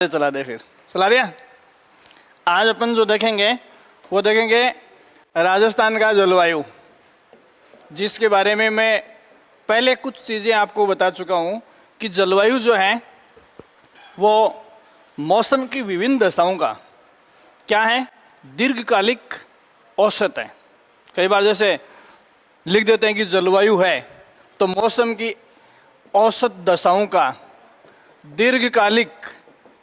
चला दे, फिर चला दिया। आज अपन जो देखेंगे वो देखेंगे राजस्थान का जलवायु, जिसके बारे में मैं पहले कुछ चीज़ें आपको बता चुका हूँ कि जलवायु जो है वो मौसम की विभिन्न दशाओं का क्या है, दीर्घकालिक औसत है। कई बार जैसे लिख देते हैं कि जलवायु है, तो मौसम की औसत दशाओं का दीर्घकालिक,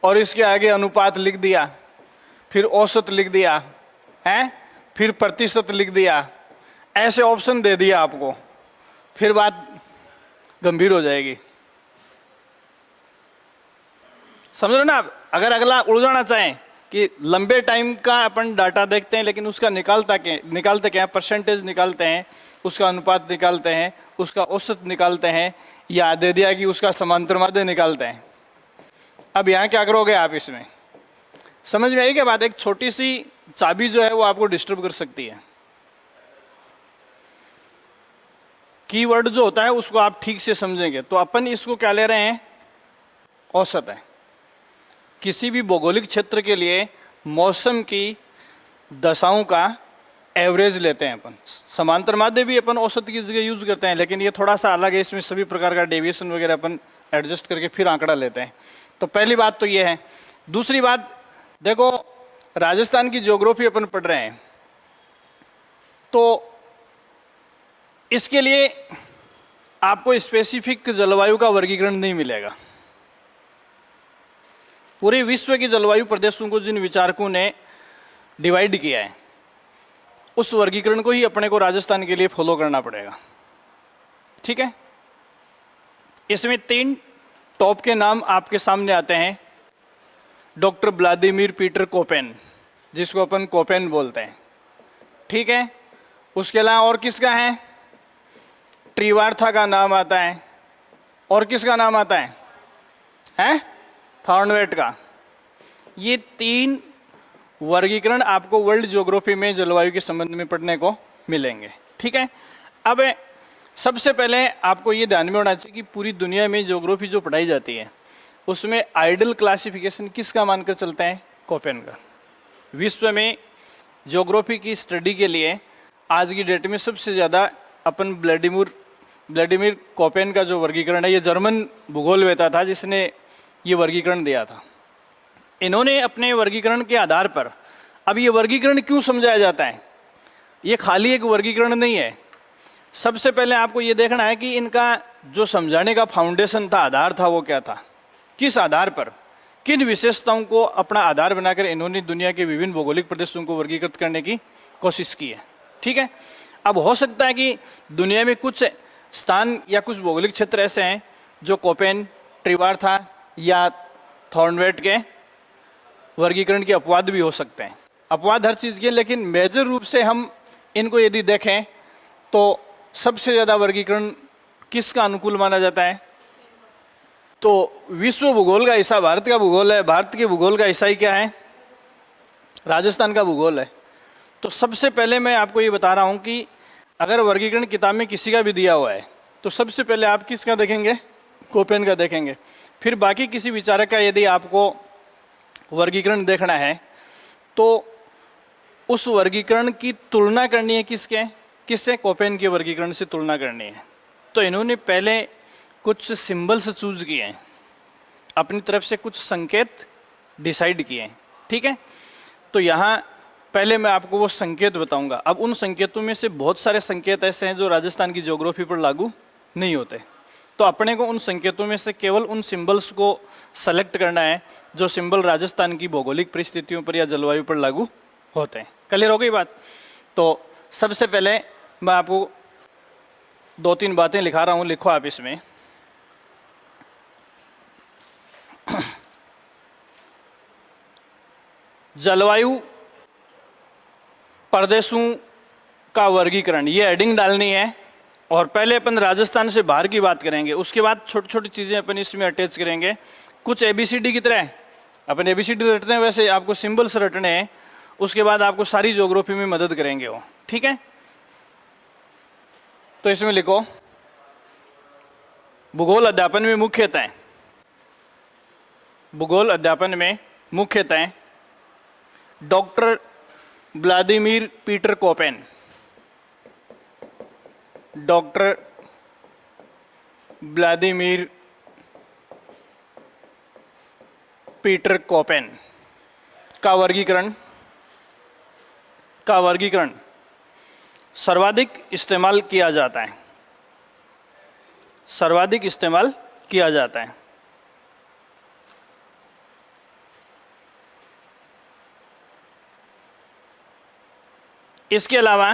और इसके आगे अनुपात लिख दिया, फिर औसत लिख दिया है, फिर प्रतिशत लिख दिया, ऐसे ऑप्शन दे दिया आपको, फिर बात गंभीर हो जाएगी। समझ रहे ना आप? अगर अगला उलझाना चाहें कि लंबे टाइम का अपन डाटा देखते हैं लेकिन उसका निकालते क्या, परसेंटेज निकालते हैं, उसका अनुपात निकालते हैं, उसका औसत निकालते हैं, या दे दिया कि उसका समांतर माध्य निकालते हैं। अब यहाँ क्या करोगे आप? इसमें समझ में आई क्या बात? एक छोटी सी चाबी जो है वो आपको डिस्टर्ब कर सकती है। कीवर्ड जो होता है उसको आप ठीक से समझेंगे तो अपन इसको क्या ले रहे हैं, औसत है। किसी भी भौगोलिक क्षेत्र के लिए मौसम की दशाओं का एवरेज लेते हैं अपन। समांतर माध्य भी अपन औसत की जगह यूज करते हैं, लेकिन ये थोड़ा सा अलग है, इसमें सभी प्रकार का डेविएशन वगैरह अपन एडजस्ट करके फिर आंकड़ा लेते हैं। तो पहली बात तो ये है। दूसरी बात देखो, राजस्थान की ज्योग्राफी अपन पढ़ रहे हैं तो इसके लिए आपको स्पेसिफिक जलवायु का वर्गीकरण नहीं मिलेगा। पूरे विश्व की जलवायु प्रदेशों को जिन विचारकों ने डिवाइड किया है, उस वर्गीकरण को ही अपने को राजस्थान के लिए फॉलो करना पड़ेगा। ठीक है? इसमें 3 टॉप के नाम आपके सामने आते हैं। डॉक्टर व्लादिमीर पीटर कोपेन, जिसको अपन कोपेन बोलते हैं। ठीक है? उसके अलावा और किसका है? ट्रिवार्था का नाम आता है। और किसका नाम आता है? हैं? थॉर्नवेट का। ये 3 वर्गीकरण आपको वर्ल्ड ज्योग्राफी में जलवायु के संबंध में पढ़ने को मिलेंगे। ठीक है? अब सबसे पहले आपको ये ध्यान में होना चाहिए कि पूरी दुनिया में ज्योग्राफी जो पढ़ाई जाती है उसमें आइडल क्लासिफिकेशन किसका मानकर चलते हैं? कोपेन का। विश्व में ज्योग्राफी की स्टडी के लिए आज की डेट में सबसे ज़्यादा अपन व्लादिमीर कोपेन का जो वर्गीकरण है, ये जर्मन भूगोलवेता था जिसने ये वर्गीकरण दिया था। इन्होंने अपने वर्गीकरण के आधार पर, अब ये वर्गीकरण क्यों समझाया जाता है? ये खाली एक वर्गीकरण नहीं है। सबसे पहले आपको ये देखना है कि इनका जो समझाने का फाउंडेशन था, आधार था, वो क्या था, किस आधार पर, किन विशेषताओं को अपना आधार बनाकर इन्होंने दुनिया के विभिन्न भौगोलिक प्रदेशों को वर्गीकृत करने की कोशिश की है। ठीक है? अब हो सकता है कि दुनिया में कुछ स्थान या कुछ भौगोलिक क्षेत्र ऐसे हैं जो कोपेन, ट्रिवार्था या थॉर्नवेट के वर्गीकरण के अपवाद भी हो सकते हैं। अपवाद हर चीज़ के, लेकिन मेजर रूप से हम इनको यदि देखें तो सबसे ज़्यादा वर्गीकरण किसका अनुकूल माना जाता है? तो विश्व भूगोल का हिस्सा भारत का भूगोल है। भारत के भूगोल का हिस्सा ही क्या है? राजस्थान का भूगोल है। तो सबसे पहले मैं आपको ये बता रहा हूँ कि अगर वर्गीकरण किताब में किसी का भी दिया हुआ है तो सबसे पहले आप किसका देखेंगे? कोपेन का देखेंगे। फिर बाकी किसी विचारक का यदि आपको वर्गीकरण देखना है तो उस वर्गीकरण की तुलना करनी है किससे? कोपेन के वर्गीकरण से तुलना करनी है। तो इन्होंने पहले कुछ सिंबल्स चूज किए हैं, अपनी तरफ से कुछ संकेत डिसाइड किए हैं। ठीक है? तो यहाँ पहले मैं आपको वो संकेत बताऊंगा। अब उन संकेतों में से बहुत सारे संकेत ऐसे हैं जो राजस्थान की ज्योग्राफी पर लागू नहीं होते, तो अपने को उन संकेतों में से केवल उन सिंबल्स को सेलेक्ट करना है जो सिंबल राजस्थान की भौगोलिक परिस्थितियों पर या जलवायु पर लागू होते हैं। क्लियर हो गई बात? तो सबसे पहले मैं आपको 2-3 बातें लिखा रहा हूँ, लिखो आप इसमें। जलवायु प्रदेशों का वर्गीकरण, ये हेडिंग डालनी है। और पहले अपन राजस्थान से बाहर की बात करेंगे, उसके बाद छोटी छोटी चीज़ें अपन इसमें अटैच करेंगे। कुछ ABCD की तरह अपन ABCD रटते हैं, वैसे आपको सिंबल्स रटने हैं। उसके बाद आपको सारी ज्योग्राफी में मदद करेंगे वो। ठीक है? तो इसमें लिखो, भूगोल अध्यापन में मुख्यतः भूगोल अध्यापन में मुख्यतः doctor Vladimir Peter Koppen, doctor Vladimir Peter Koppen का वर्गीकरण सर्वाधिक इस्तेमाल किया जाता है, सर्वाधिक इस्तेमाल किया जाता है। इसके अलावा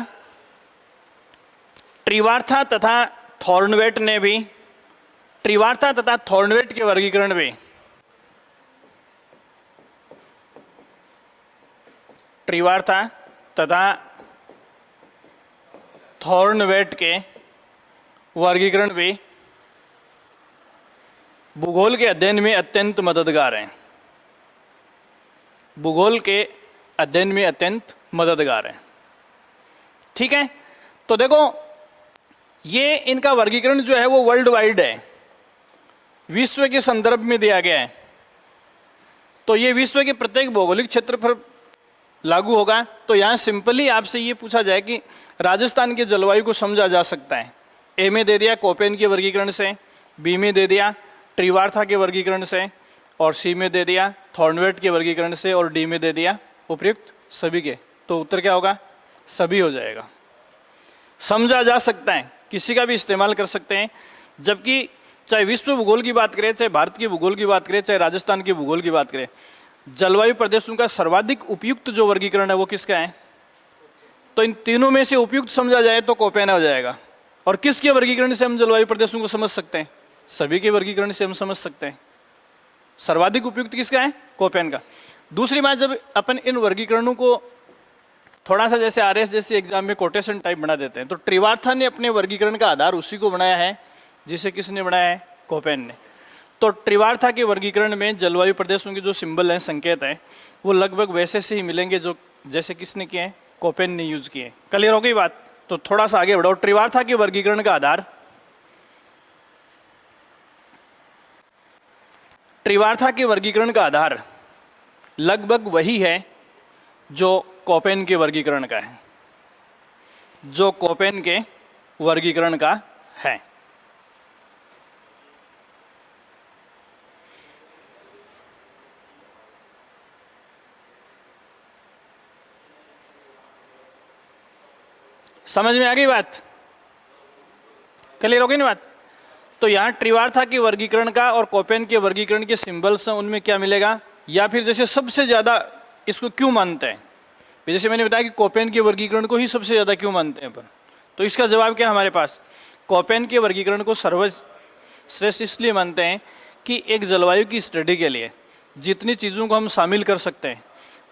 ट्रिवार्था तथा थॉर्नवेट ने भी, ट्रिवार्था तथा थॉर्नवेट के वर्गीकरण में, ट्रिवार्था तथा थॉर्नवेट के वर्गीकरण भी भूगोल के अध्ययन में अत्यंत मददगार हैं, भूगोल के अध्ययन में अत्यंत मददगार हैं। ठीक है, तो देखो ये इनका वर्गीकरण जो है वो वर्ल्ड वाइड है, विश्व के संदर्भ में दिया गया है। तो ये विश्व के प्रत्येक भौगोलिक क्षेत्र पर लागू होगा। तो यहाँ सिंपली आपसे ये पूछा जाए कि राजस्थान के जलवायु को समझा जा सकता है, ए में दे दिया कोपेन के वर्गीकरण से, बी में दे दिया ट्रिवार्था के वर्गीकरण से, और सी में दे दिया थॉर्नवेट के वर्गीकरण से, और डी में दे दिया उपयुक्त सभी के। तो उत्तर क्या होगा? सभी हो जाएगा। समझा जा सकता है, किसी का भी इस्तेमाल कर सकते हैं। जबकि चाहे विश्व भूगोल की बात करें, चाहे भारत के भूगोल की बात करें, चाहे राजस्थान के भूगोल की बात करें, जलवायु प्रदेशों का सर्वाधिक उपयुक्त जो वर्गीकरण है वो किसका है? तो इन तीनों में से उपयुक्त समझा जाए तो कोपेन हो जाएगा। और किसके वर्गीकरण से हम जलवायु प्रदेशों को समझ सकते हैं? सभी के वर्गीकरण से हम समझ सकते हैं। सर्वाधिक उपयुक्त किसका है? कोपेन का। दूसरी बात, जब अपन इन वर्गीकरणों को थोड़ा सा जैसे आरएस जैसे एग्जाम में कोटेशन टाइप बना देते हैं, तो ट्रिवार्था ने अपने वर्गीकरण का आधार उसी को बनाया है जिसे किसने बनाया है? कोपेन ने। तो ट्रिवार्था के वर्गीकरण में जलवायु प्रदेशों के जो सिंबल हैं, संकेत हैं, वो लगभग वैसे से ही मिलेंगे जो जैसे किसने किए हैं? कोपेन ने यूज किए। क्लियर हो गई बात? तो थोड़ा सा आगे बढ़ो। ट्रिवार्था के वर्गीकरण का आधार, ट्रिवार्था के वर्गीकरण का आधार लगभग वही है जो कोपेन के वर्गीकरण का है, जो कोपेन के वर्गीकरण का है। समझ में आ गई बात? क्लियर हो गई ना बात? तो यहाँ ट्रिवार्था के वर्गीकरण का और कोपेन के वर्गीकरण के सिंबल्स हैं, उनमें क्या मिलेगा? या फिर जैसे सबसे ज़्यादा इसको क्यों मानते हैं, जैसे मैंने बताया कि कोपेन के वर्गीकरण को ही सबसे ज़्यादा क्यों मानते हैं अपन, तो इसका जवाब क्या हमारे पास? कोपेन के वर्गीकरण को सर्वश्रेष्ठ इसलिए मानते हैं कि एक जलवायु की स्टडी के लिए जितनी चीज़ों को हम शामिल कर सकते हैं,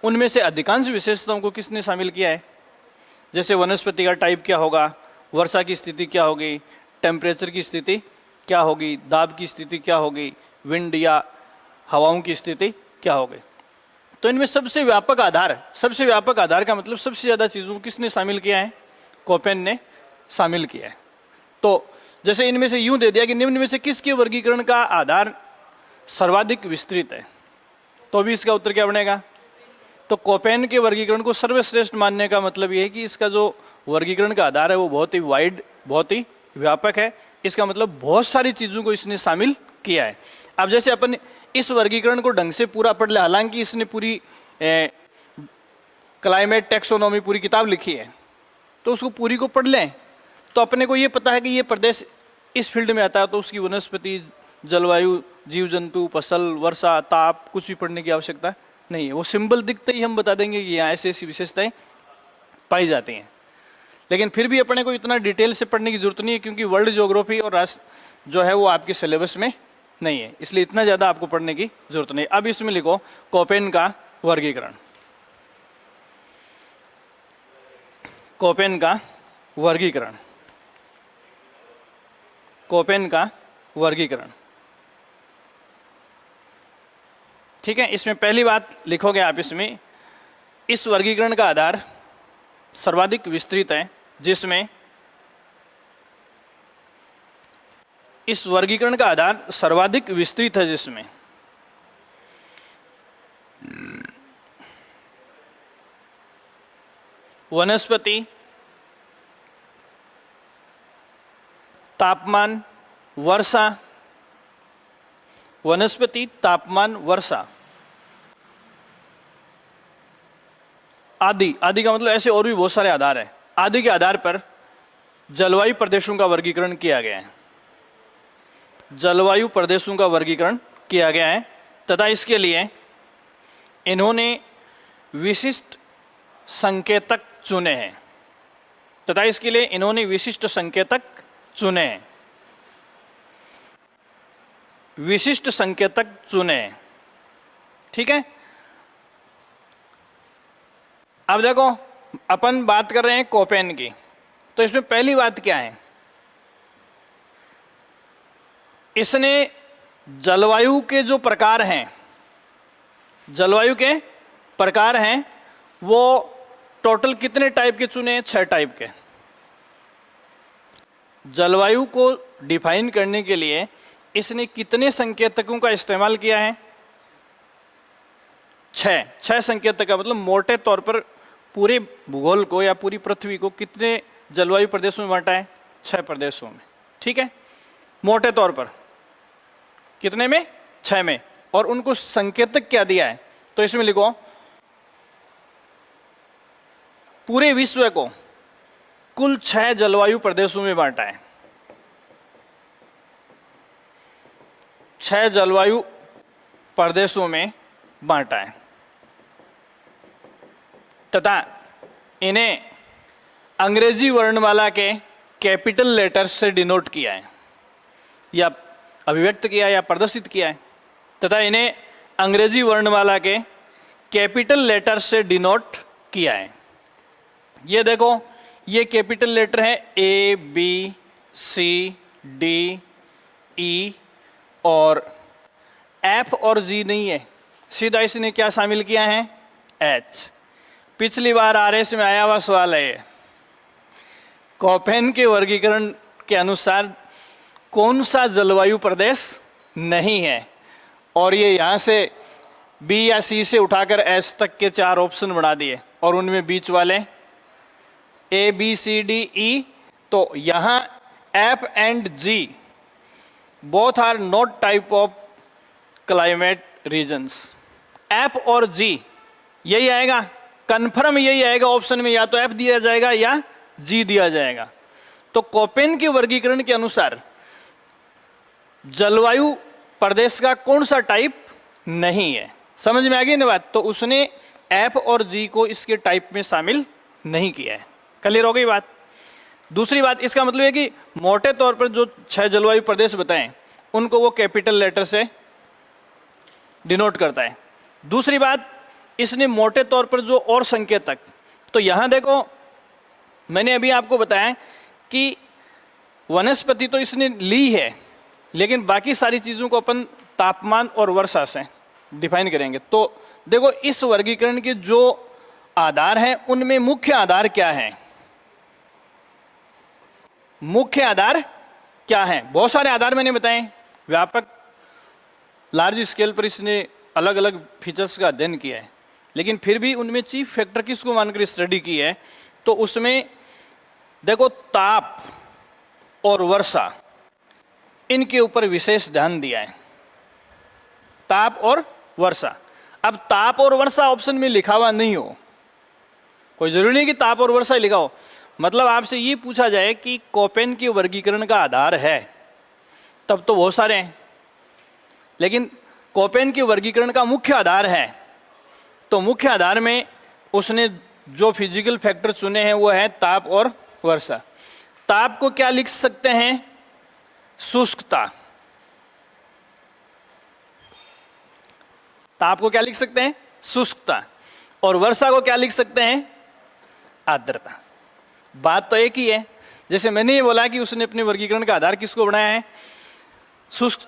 उनमें से अधिकांश विशेषताओं को किसने शामिल किया है? जैसे वनस्पति का टाइप क्या होगा, वर्षा की स्थिति क्या होगी, टेम्परेचर की स्थिति क्या होगी, दाब की स्थिति क्या होगी, विंड या हवाओं की स्थिति क्या होगी। तो इनमें सबसे व्यापक आधार का मतलब सबसे ज़्यादा चीज़ों को किसने शामिल किया है? कोपेन ने शामिल किया है। तो जैसे इनमें से यूं दे दिया कि निम्न में से किसके वर्गीकरण का आधार सर्वाधिक विस्तृत है, तो अभी इसका उत्तर क्या बनेगा? तो कोपेन के वर्गीकरण को सर्वश्रेष्ठ मानने का मतलब ये है कि इसका जो वर्गीकरण का आधार है वो बहुत ही वाइड, बहुत ही व्यापक है। इसका मतलब बहुत सारी चीज़ों को इसने शामिल किया है। अब जैसे अपन इस वर्गीकरण को ढंग से पूरा पढ़ ले, हालांकि इसने पूरी क्लाइमेट टेक्सोनॉमी पूरी किताब लिखी है, तो उसको पूरी को पढ़ लें तो अपने को ये पता है कि ये प्रदेश इस फील्ड में आता है, तो उसकी वनस्पति, जलवायु, जीव जंतु, फसल, वर्षा, ताप कुछ भी पढ़ने की आवश्यकता नहीं है। वो सिंबल दिखते ही हम बता देंगे कि यहाँ ऐसी ऐसी विशेषताएं पाई जाती हैं। लेकिन फिर भी अपने को इतना डिटेल से पढ़ने की जरूरत नहीं है, क्योंकि वर्ल्ड ज्योग्राफी और राष्ट्र जो है वो आपके सिलेबस में नहीं है, इसलिए इतना ज़्यादा आपको पढ़ने की जरूरत नहीं। अब इसमें लिखो कोपेन का वर्गीकरण। कोपेन का वर्गीकरण, कोपेन का वर्गीकरण। ठीक है, इसमें पहली बात लिखोगे आप, इसमें इस वर्गीकरण का आधार सर्वाधिक विस्तृत है, जिसमें इस वर्गीकरण का आधार सर्वाधिक विस्तृत है, जिसमें वनस्पति, तापमान, वर्षा, वनस्पति, तापमान, वर्षा आदि। आदि का मतलब ऐसे और भी बहुत सारे आधार हैं। आदि के आधार पर जलवायु प्रदेशों का वर्गीकरण किया गया है। जलवायु प्रदेशों का वर्गीकरण किया गया है तथा इसके लिए इन्होंने विशिष्ट संकेतक चुने हैं। तथा इसके लिए इन्होंने विशिष्ट संकेतक चुने हैं। विशिष्ट संकेतक चुने हैं। ठीक है। अब देखो, अपन बात कर रहे हैं कोपेन की, तो इसमें पहली बात क्या है, इसने जलवायु के जो प्रकार हैं, जलवायु के प्रकार हैं, वो टोटल कितने टाइप के चुने हैं? 6 टाइप के। जलवायु को डिफाइन करने के लिए इसने कितने संकेतकों का इस्तेमाल किया है? 6 संकेतक का मतलब मोटे तौर पर पूरे भूगोल को या पूरी पृथ्वी को कितने जलवायु प्रदेशों में बांटा है? 6 प्रदेशों में। ठीक है, मोटे तौर पर कितने में? 6 में। और उनको संकेतक क्या दिया है? तो इसमें लिखो, पूरे विश्व को कुल 6 जलवायु प्रदेशों में बांटा है। 6 जलवायु प्रदेशों में बांटा है तथा इन्हें अंग्रेजी वर्णमाला के कैपिटल लेटर्स से डिनोट किया है, या अभिव्यक्त किया है, या प्रदर्शित किया है। तथा इन्हें अंग्रेजी वर्णमाला के कैपिटल लेटर्स से डिनोट किया है। ये देखो, ये कैपिटल लेटर है A, B, C, D, E और F और G नहीं है, सीधा इसने क्या शामिल किया है? H। पिछली बार RS में आया हुआ सवाल है ये। कोपेन के वर्गीकरण के अनुसार कौन सा जलवायु प्रदेश नहीं है, और ये यहाँ से B या C से उठाकर H तक के 4 ऑप्शन बना दिए, और उनमें बीच वाले A, B, C, D, E। तो यहाँ F and G both are not type of climate regions। F और G यही आएगा, कन्फर्म यही आएगा ऑप्शन में, या तो F दिया जाएगा या G दिया जाएगा। तो कोपेन के वर्गीकरण के अनुसार जलवायु प्रदेश का कौन सा टाइप नहीं है? समझ में आ गई ना बात? तो उसने F और G को इसके टाइप में शामिल नहीं किया है। क्लियर हो गई बात? दूसरी बात, इसका मतलब है कि मोटे तौर पर जो 6 जलवायु प्रदेश बताएं उनको वो कैपिटल लेटर से डिनोट करता है। दूसरी बात, इसने मोटे तौर पर जो और संकेतक, तो यहां देखो, मैंने अभी आपको बताया कि वनस्पति तो इसने ली है, लेकिन बाकी सारी चीजों को अपन तापमान और वर्षा से डिफाइन करेंगे। तो देखो, इस वर्गीकरण के जो आधार हैं उनमें मुख्य आधार क्या है? मुख्य आधार क्या है? बहुत सारे आधार मैंने बताए, व्यापक लार्ज स्केल पर इसने अलग अलग फीचर्स का अध्ययन किया है, लेकिन फिर भी उनमें चीफ फैक्टर किसको मानकर स्टडी की है? तो उसमें देखो, ताप और वर्षा, इनके ऊपर विशेष ध्यान दिया है। ताप और वर्षा। अब ताप और वर्षा ऑप्शन में लिखा हुआ नहीं हो, कोई जरूरी नहीं कि ताप और वर्षा ही लिखा हो। मतलब आपसे ये पूछा जाए कि कोपेन के वर्गीकरण का आधार है, तब तो बहुत सारे हैं, लेकिन कोपेन के वर्गीकरण का मुख्य आधार है, तो मुख्य आधार में उसने जो फिजिकल फैक्टर चुने हैं वो है ताप और वर्षा। ताप को क्या लिख सकते हैं? शुष्कता। ताप को क्या लिख सकते हैं? शुष्कता। और वर्षा को क्या लिख सकते हैं? आर्द्रता। बात तो एक ही है। जैसे मैंने ये बोला कि उसने अपने वर्गीकरण का आधार किसको बनाया है? शुष्क,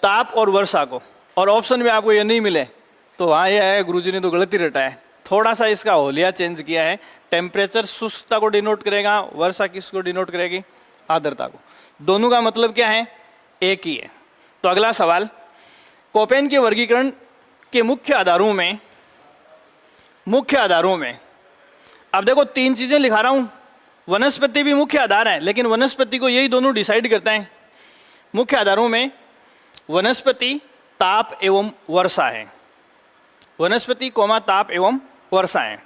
ताप और वर्षा को, और ऑप्शन में आपको ये नहीं मिले तो वहाँ ये है गुरुजी ने तो गलती रटा है, थोड़ा सा इसका होलिया चेंज किया है। टेम्परेचर शुष्कता को डिनोट करेगा, वर्षा किसको डिनोट करेगी? आर्द्रता को। दोनों का मतलब क्या है? एक ही है। तो अगला सवाल, कोपेन के वर्गीकरण के मुख्य आधारों में अब देखो 3 चीजें लिखा रहा हूं। वनस्पति भी मुख्य आधार है, लेकिन वनस्पति को यही दोनों डिसाइड करते हैं। मुख्य आधारों में वनस्पति, ताप एवं वर्षा है। वनस्पति कोमा ताप एवं वर्षा है।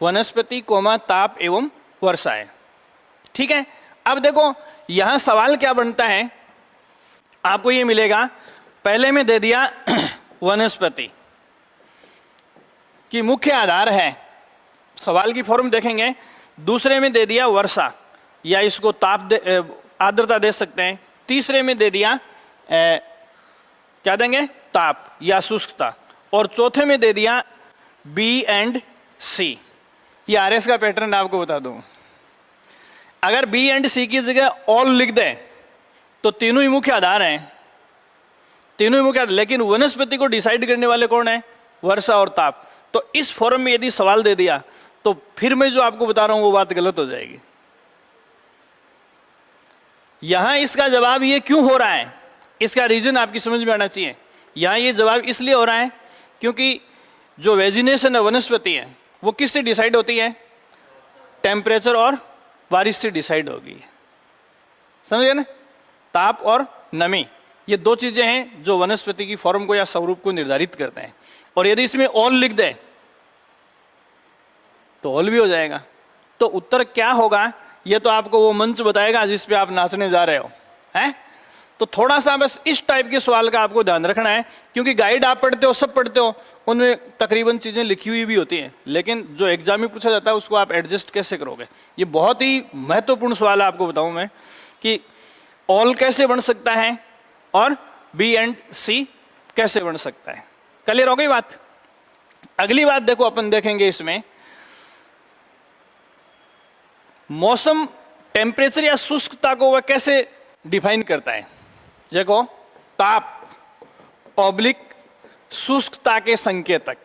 वनस्पति कोमा ताप एवं वर्षा है। ठीक है। अब देखो यहां सवाल क्या बनता है, आपको ये मिलेगा, पहले में दे दिया वनस्पति की मुख्य आधार है, सवाल की फॉर्म देखेंगे। दूसरे में दे दिया वर्षा, या इसको आर्द्रता दे सकते हैं। तीसरे में दे दिया क्या देंगे, ताप या शुष्कता। और चौथे में दे दिया बी एंड सी। ये आरएस का पैटर्न आपको बता दूं, अगर बी एंड सी की जगह ऑल लिख दे तो तीनों ही मुख्य आधार हैं, तीनों ही मुख्य आधार। लेकिन वनस्पति को डिसाइड करने वाले कौन है, वर्षा और ताप। तो इस फॉर्म में यदि सवाल दे दिया तो फिर मैं जो आपको बता रहा हूं वो बात गलत हो जाएगी। यहां इसका जवाब ये क्यों हो रहा है, इसका रीजन आपकी समझ में आना चाहिए। यहां ये जवाब इसलिए हो रहा है क्योंकि जो वेजिनेशन है, वनस्पति है, वो किससे डिसाइड होती है, टेम्परेचर और बारिश से डिसाइड होगी। समझ गए ना, ताप और नमी, ये 2 चीजें हैं जो वनस्पति की फॉर्म को या स्वरूप को निर्धारित करते हैं। और यदि इसमें ऑल लिख दे तो ऑल भी हो जाएगा। तो उत्तर क्या होगा ये तो आपको वो मंच बताएगा जिस पे आप नाचने जा रहे हो, हैं? तो थोड़ा सा बस इस टाइप के सवाल का आपको ध्यान रखना है, क्योंकि गाइड आप पढ़ते हो, सब पढ़ते हो, उनमें तकरीबन चीजें लिखी हुई भी होती हैं, लेकिन जो एग्जाम में पूछा जाता है उसको आप एडजस्ट कैसे करोगे। ये बहुत ही महत्वपूर्ण सवाल है, आपको बताऊं मैं कि ऑल कैसे बन सकता है और बी एंड सी कैसे बन सकता है। क्लियर हो गई बात। अगली बात देखो, अपन देखेंगे इसमें मौसम टेम्परेचर या शुष्कता को वह कैसे डिफाइन करता है। देखो, ताप ऑब्लिक शुष्कता के संकेतक।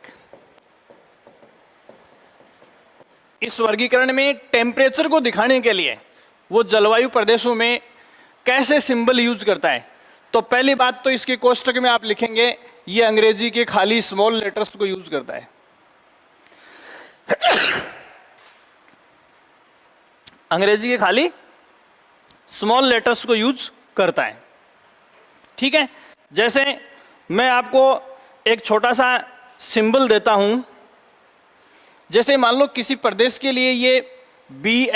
इस वर्गीकरण में टेम्परेचर को दिखाने के लिए वो जलवायु प्रदेशों में कैसे सिंबल यूज करता है। तो पहली बात तो इसके कोष्टक में आप लिखेंगे, ये अंग्रेजी के खाली स्मॉल लेटर्स को यूज करता है। अंग्रेजी के खाली स्मॉल लेटर्स को यूज करता है। ठीक है। जैसे मैं आपको एक छोटा सा सिंबल देता हूं, जैसे मान लो किसी प्रदेश के लिए ये B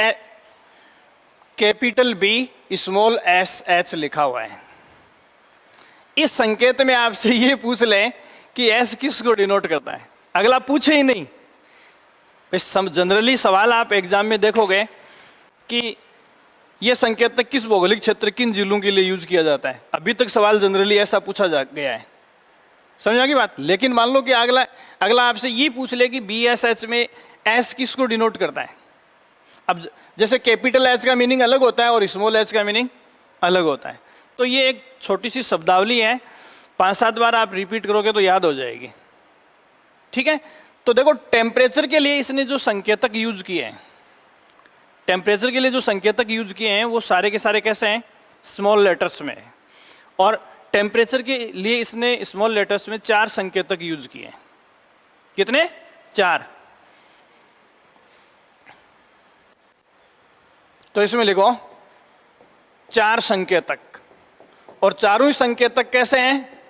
capital B small S H लिखा हुआ है। इस संकेत में आपसे ये पूछ लें कि एस किस को डिनोट करता है, अगला पूछे ही नहीं। जनरली सवाल आप एग्जाम में देखोगे कि यह संकेतक किस भौगोलिक क्षेत्र, किन जिलों के लिए यूज किया जाता है। अभी तक सवाल जनरली ऐसा पूछा गया है, समझ आ गई बात। लेकिन मान लो कि अगला आपसे ये पूछ ले कि बी एस एच में एस किस को डिनोट करता है। अब जैसे कैपिटल एच का मीनिंग अलग होता है और स्मॉल एच का मीनिंग अलग होता है, तो ये एक छोटी सी शब्दावली है, 5-7 बार आप रिपीट करोगे तो याद हो जाएगी। ठीक है। तो देखो, टेम्परेचर के लिए इसने जो संकेतक यूज किए हैं, टेम्परेचर के लिए जो संकेतक यूज किए हैं वो सारे के सारे कैसे हैं, स्मॉल लेटर्स में। और टेम्परेचर के लिए इसने स्मॉल लेटर्स में 4 संकेतक यूज किए हैं। कितने? 4। तो इसमें लिखो 4 संकेतक, और चारों ही संकेतक कैसे हैं,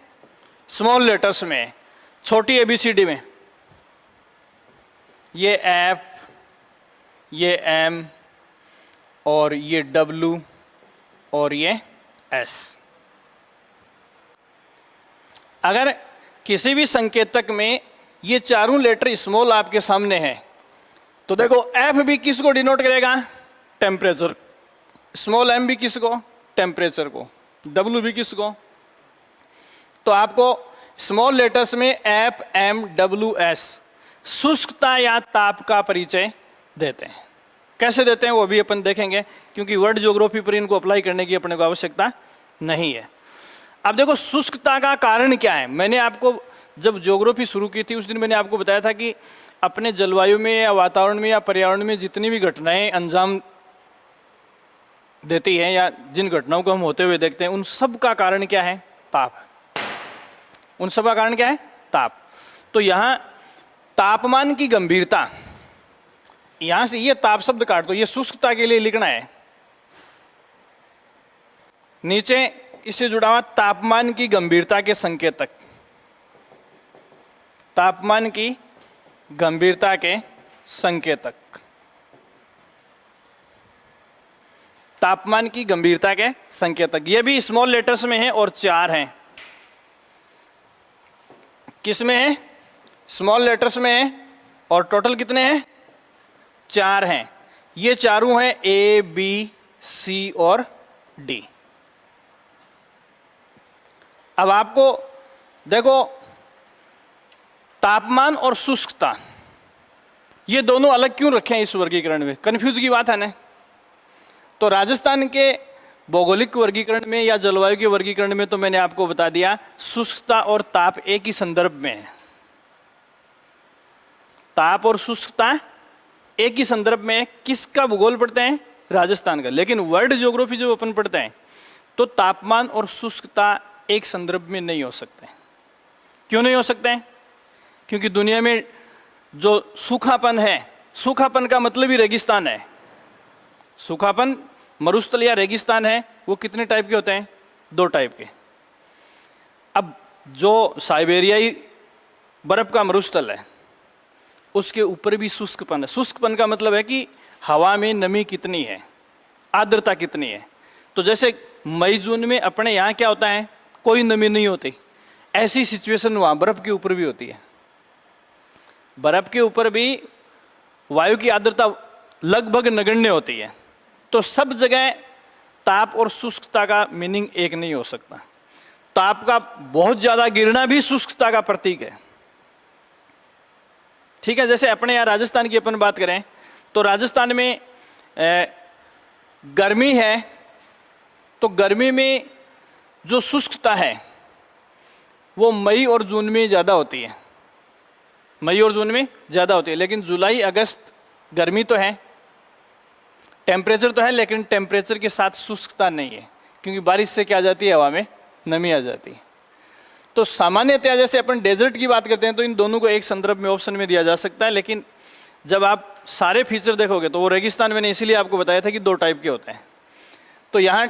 स्मॉल लेटर्स में, छोटी एबीसीडी में। ये एफ, ये एम, और ये डब्ल्यू, और ये एस। अगर किसी भी संकेतक में ये चारों लेटर स्मॉल आपके सामने हैं तो देखो, एफ भी किसको डिनोट करेगा, टेम्परेचर। स्मॉल एम भी किसको, टेम्परेचर को। डब्ल्यू भी किसको। तो आपको स्मॉल लेटर्स में एफ, एम, डब्ल्यू, एस शुष्कता या ताप का परिचय देते हैं। कैसे देते हैं वो भी अपन देखेंगे, क्योंकि वर्ल्ड ज्योग्राफी पर इनको अप्लाई करने की अपने को आवश्यकता नहीं है। अब देखो, शुष्कता का कारण क्या है। मैंने आपको जब ज्योग्राफी शुरू की थी उस दिन मैंने आपको बताया था कि अपने जलवायु में या वातावरण में या पर्यावरण में जितनी भी घटनाएं अंजाम देती हैं या जिन घटनाओं को हम होते हुए देखते हैं, उन सब का कारण क्या है, ताप। उन सब का कारण क्या है, ताप। तो यहाँ तापमान की गंभीरता यहां से ये ताप शब्द काट दो, ये शुष्कता के लिए लिखना है। नीचे इससे जुड़ा हुआ तापमान की गंभीरता के संकेतक, तापमान की गंभीरता के संकेतक, तापमान की गंभीरता के संकेतक, ये भी स्मॉल लेटर्स में है और 4 हैं। किस में है? स्मॉल लेटर्स में है और टोटल कितने हैं? 4 हैं। ये चारों हैं ए, बी, सी और डी। अब आपको देखो, तापमान और शुष्कता ये दोनों अलग क्यों रखे हैं इस वर्गीकरण में? कंफ्यूज की बात है ना। तो राजस्थान के भौगोलिक वर्गीकरण में या जलवायु के वर्गीकरण में तो मैंने आपको बता दिया, शुष्कता और ताप एक ही संदर्भ में है। ताप और शुष्कता एक ही संदर्भ में है। किसका भूगोल पढ़ते हैं? राजस्थान का। लेकिन वर्ल्ड ज्योग्राफी जो अपन पढ़ते हैं तो तापमान और शुष्कता एक संदर्भ में नहीं हो सकते। क्यों नहीं हो सकते हैं? क्योंकि दुनिया में जो सूखापन है, सूखापन का मतलब ही रेगिस्तान है। सूखापन, मरुस्थल या रेगिस्तान है, वो कितने टाइप के होते हैं? 2 टाइप के। अब जो साइबेरियाई बर्फ का मरुस्थल है उसके ऊपर भी शुष्कपन है। शुष्कपन का मतलब है कि हवा में नमी कितनी है, आर्द्रता कितनी है। तो जैसे मई जून में अपने यहाँ क्या होता है, कोई नमी नहीं होती, ऐसी सिचुएशन वहाँ बर्फ के ऊपर भी होती है। बर्फ के ऊपर भी वायु की आर्द्रता लगभग नगण्य होती है। तो सब जगह ताप और शुष्कता का मीनिंग एक नहीं हो सकता। ताप का बहुत ज्यादा गिरना भी शुष्कता का प्रतीक है। ठीक है, जैसे अपने यहाँ राजस्थान की अपन बात करें तो राजस्थान में गर्मी है, तो गर्मी में जो शुष्कता है वो मई और जून में ज़्यादा होती है। मई और जून में ज़्यादा होती है। लेकिन जुलाई अगस्त गर्मी तो है, टेम्परेचर तो है, लेकिन टेम्परेचर के साथ शुष्कता नहीं है, क्योंकि बारिश से क्या आ जाती है, हवा में नमी आ जाती है। तो सामान्यतया जैसे अपन डेजर्ट की बात करते हैं तो इन दोनों को एक संदर्भ में ऑप्शन में दिया जा सकता है। लेकिन जब आप सारे फीचर देखोगे तो वो रेगिस्तान मैंने इसीलिए आपको बताया था कि 2 टाइप के होते हैं। तो यहाँ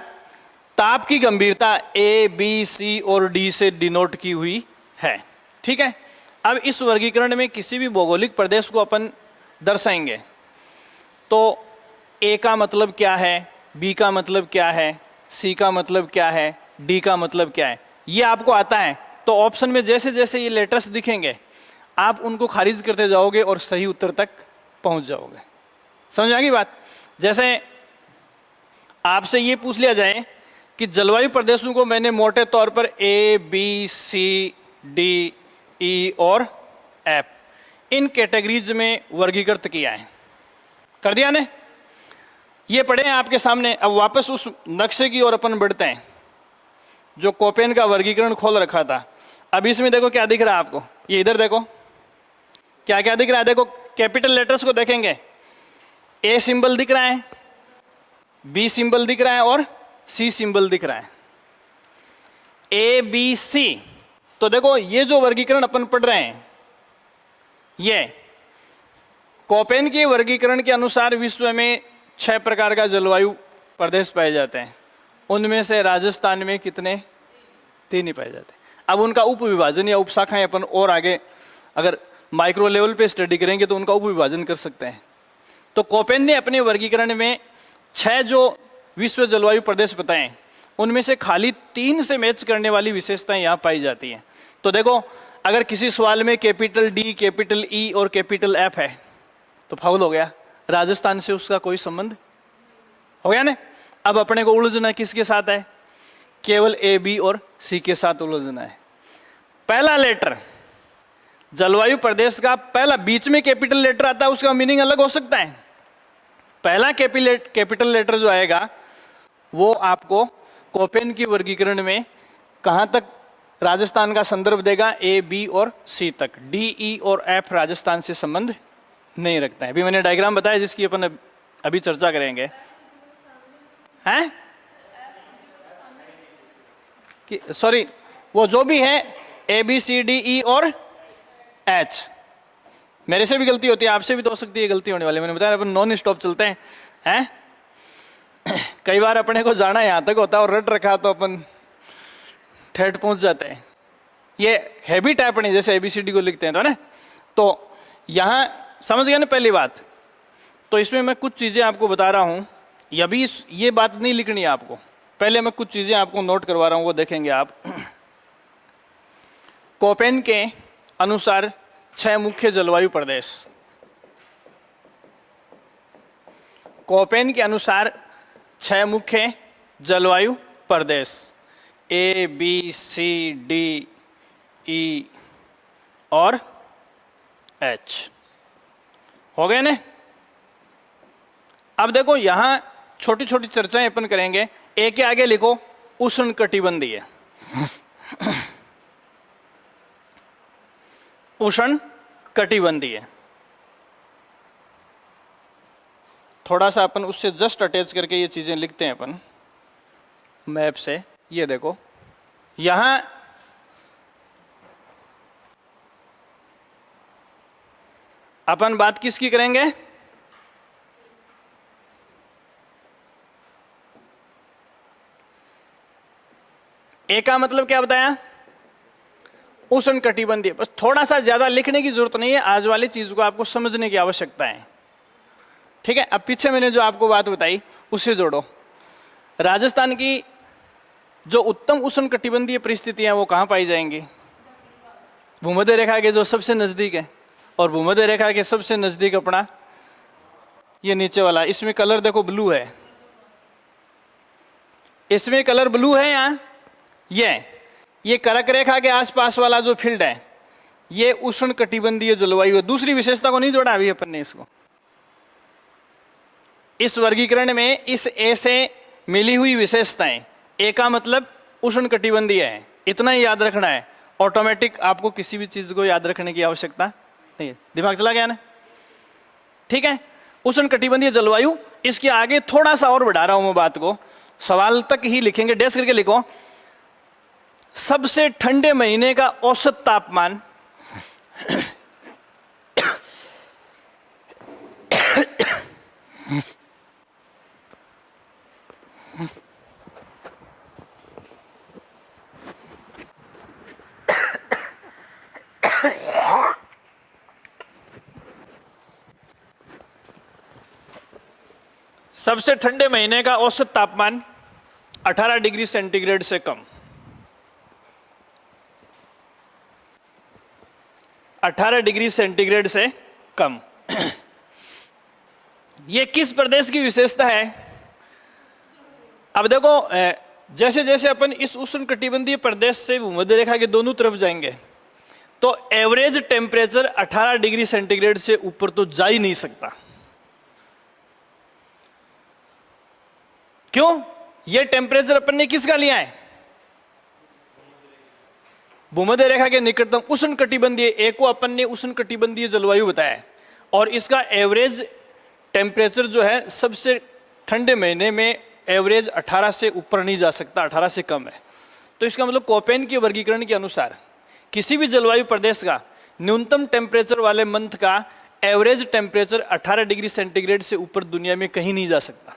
ताप की गंभीरता ए, बी, सी और डी से डिनोट की हुई है। ठीक है, अब इस वर्गीकरण में किसी भी भौगोलिक प्रदेश को अपन दर्शाएंगे तो ए का मतलब क्या है, बी का मतलब क्या है, सी का मतलब क्या है, डी का मतलब क्या है, ये आपको आता है। तो ऑप्शन में जैसे जैसे ये लेटर्स दिखेंगे आप उनको खारिज करते जाओगे और सही उत्तर तक पहुंच जाओगे। समझ आ गई बात? जैसे आपसे ये पूछ लिया जाए कि जलवायु प्रदेशों को मैंने मोटे तौर पर ए, बी, सी, डी, ई और एफ इन कैटेगरीज में वर्गीकृत किया है, कर दिया ने? ये पढ़े हैं आपके सामने। अब वापस उस नक्शे की ओर अपन बढ़ते हैं जो कोपेन का वर्गीकरण खोल रखा था। अब इसमें देखो क्या दिख रहा है आपको, ये इधर देखो क्या क्या दिख रहा है। देखो कैपिटल लेटर्स को देखेंगे, ए सिंबल दिख रहा है, बी सिंबल दिख रहा है और सी सिंबल दिख रहा है। ए, बी, सी। तो देखो ये जो वर्गीकरण अपन पढ़ रहे हैं ये कोपेन के वर्गीकरण के अनुसार विश्व में 6 प्रकार का जलवायु प्रदेश पाए जाते हैं। उनमें से राजस्थान में कितने? 3 ही पाए जाते हैं। अब उनका उप विभाजन या उपशाखाएं अपन और आगे अगर माइक्रो लेवल पे स्टडी करेंगे तो उनका उप विभाजन कर सकते हैं। तो कोपेन ने अपने वर्गीकरण में 6 जो विश्व जलवायु प्रदेश बताए उनमें से खाली 3 से मैच करने वाली विशेषताएं यहाँ पाई जाती हैं। तो देखो अगर किसी सवाल में कैपिटल डी, कैपिटल ई और कैपिटल एफ है तो फाउल हो गया, राजस्थान से उसका कोई संबंध हो गया ना। अब अपने को उलझना किसके साथ है? केवल ए, बी और सी के साथ उलझना है। पहला लेटर जलवायु प्रदेश का पहला बीच में कैपिटल लेटर आता है, उसका मीनिंग अलग हो सकता है। पहला कैपिटल लेटर जो आएगा वो आपको कोपेन की वर्गीकरण में कहां तक राजस्थान का संदर्भ देगा? ए, बी और सी तक। डी, ई और एफ राजस्थान से संबंध नहीं रखता है। अभी मैंने डायग्राम बताया जिसकी अपन अभी चर्चा करेंगे। हैं कि सॉरी, वो जो भी है ए, बी, सी, डी, ई और एच, मेरे से भी गलती होती है, आपसे भी तो हो सकती है गलती होने वाली। मैंने बताया अपन नॉन स्टॉप चलते हैं। कई बार अपने को जाना यहाँ तक होता है और रट रखा तो अपन ठेठ पहुंच जाते हैं। ये हैबिट है अपनी, जैसे ABCD को लिखते हैं तो ना। तो यहाँ समझ गए ना पहली बात। तो इसमें मैं कुछ चीज़ें आपको बता रहा हूँ, या भी ये बात नहीं लिखनी है आपको, पहले मैं कुछ चीज़ें आपको नोट करवा रहा हूँ, वो देखेंगे आप। कोपेन के अनुसार 6 मुख्य जलवायु प्रदेश, कोपेन के अनुसार 6 मुख्य जलवायु प्रदेश ABCDE और H हो गए ने। अब देखो यहां छोटी छोटी चर्चाएं अपन करेंगे। ए के आगे लिखो उष्ण कटिबंधीय, उष्ण कटिबंधीय। थोड़ा सा अपन उससे जस्ट अटैच करके ये चीजें लिखते हैं अपन मैप से। ये देखो यहां अपन बात किसकी करेंगे? ए का मतलब क्या बताया? उष्ण कटिबंधीय। बस थोड़ा सा ज्यादा लिखने की जरूरत नहीं है, आज वाली चीज को आपको समझने की आवश्यकता है। ठीक है, अब पीछे मैंने जो आपको बात बताई उससे जोड़ो। राजस्थान की जो उत्तम उष्ण कटिबंधीय परिस्थितियां वो कहां पाई जाएंगी? भूमध्य रेखा के जो सबसे नजदीक है, और भूमध्य रेखा के सबसे नजदीक अपना ये नीचे वाला, इसमें कलर देखो ब्लू है, इसमें कलर ब्लू है। यहां ये कर्क रेखा के आसपास वाला जो फील्ड है ये उष्ण कटिबंधीय जलवायु है। दूसरी विशेषता को नहीं जोड़ा अभी अपन ने इसको। इस वर्गीकरण में इस ए से मिली हुई विशेषताएं, ए का मतलब उष्ण कटिबंधीय है, इतना ही याद रखना है। ऑटोमेटिक आपको किसी भी चीज को याद रखने की आवश्यकता नहीं है। दिमाग चला गया ना? ठीक है, उष्ण कटिबंधीय जलवायु। इसके आगे थोड़ा सा और बढ़ा रहा हूं मैं बात को, सवाल तक ही लिखेंगे, डेस्क करके लिखो। सबसे ठंडे महीने का औसत तापमान सबसे ठंडे महीने का औसत तापमान 18 डिग्री सेंटीग्रेड से कम, 18 डिग्री सेंटीग्रेड से कम। यह किस प्रदेश की विशेषता है? अब देखो जैसे जैसे अपन इस उष्ण कटिबंधीय प्रदेश से भूमध्य रेखा के दोनों तरफ जाएंगे तो एवरेज टेम्परेचर 18 डिग्री सेंटीग्रेड से ऊपर तो जा ही नहीं सकता। क्यों? यह टेम्परेचर अपन ने किसका लिया है? भूमध्य रेखा के निकटतम उष्ण कटिबंधीय, ए को अपन ने उष्ण कटिबंधीय जलवायु बताया है, और इसका एवरेज टेम्परेचर जो है सबसे ठंडे महीने में एवरेज 18 से ऊपर नहीं जा सकता, 18 से कम है। तो इसका मतलब कोपेन के वर्गीकरण के अनुसार किसी भी जलवायु प्रदेश का न्यूनतम टेम्परेचर वाले मंथ का एवरेज टेम्परेचर 18 डिग्री सेंटीग्रेड से ऊपर दुनिया में कहीं नहीं जा सकता।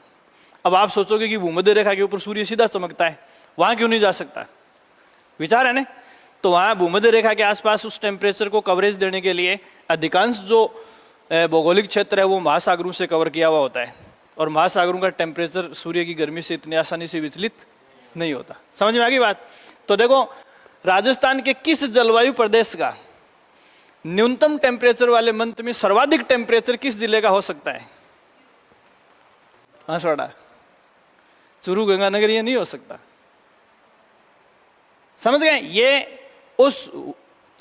अब आप सोचोगे कि भूमध्य रेखा के ऊपर सूर्य सीधा चमकता है, वहां क्यों नहीं जा सकता? विचार है ना? तो वहां भूमध्य रेखा के आसपास उस टेम्परेचर को कवरेज देने के लिए अधिकांश जो भौगोलिक क्षेत्र है वो महासागरों से कवर किया हुआ होता है, और महासागरों का टेम्परेचर सूर्य की गर्मी से इतनी आसानी से विचलित नहीं होता। समझ में आ गई बात? तो देखो राजस्थान के किस जलवायु प्रदेश का न्यूनतम टेम्परेचर वाले मंथ में सर्वाधिक टेम्परेचर किस जिले का हो सकता है? हांसवाड़ा, चूरू, गंगानगर, ये नहीं हो सकता। समझ गए? ये उस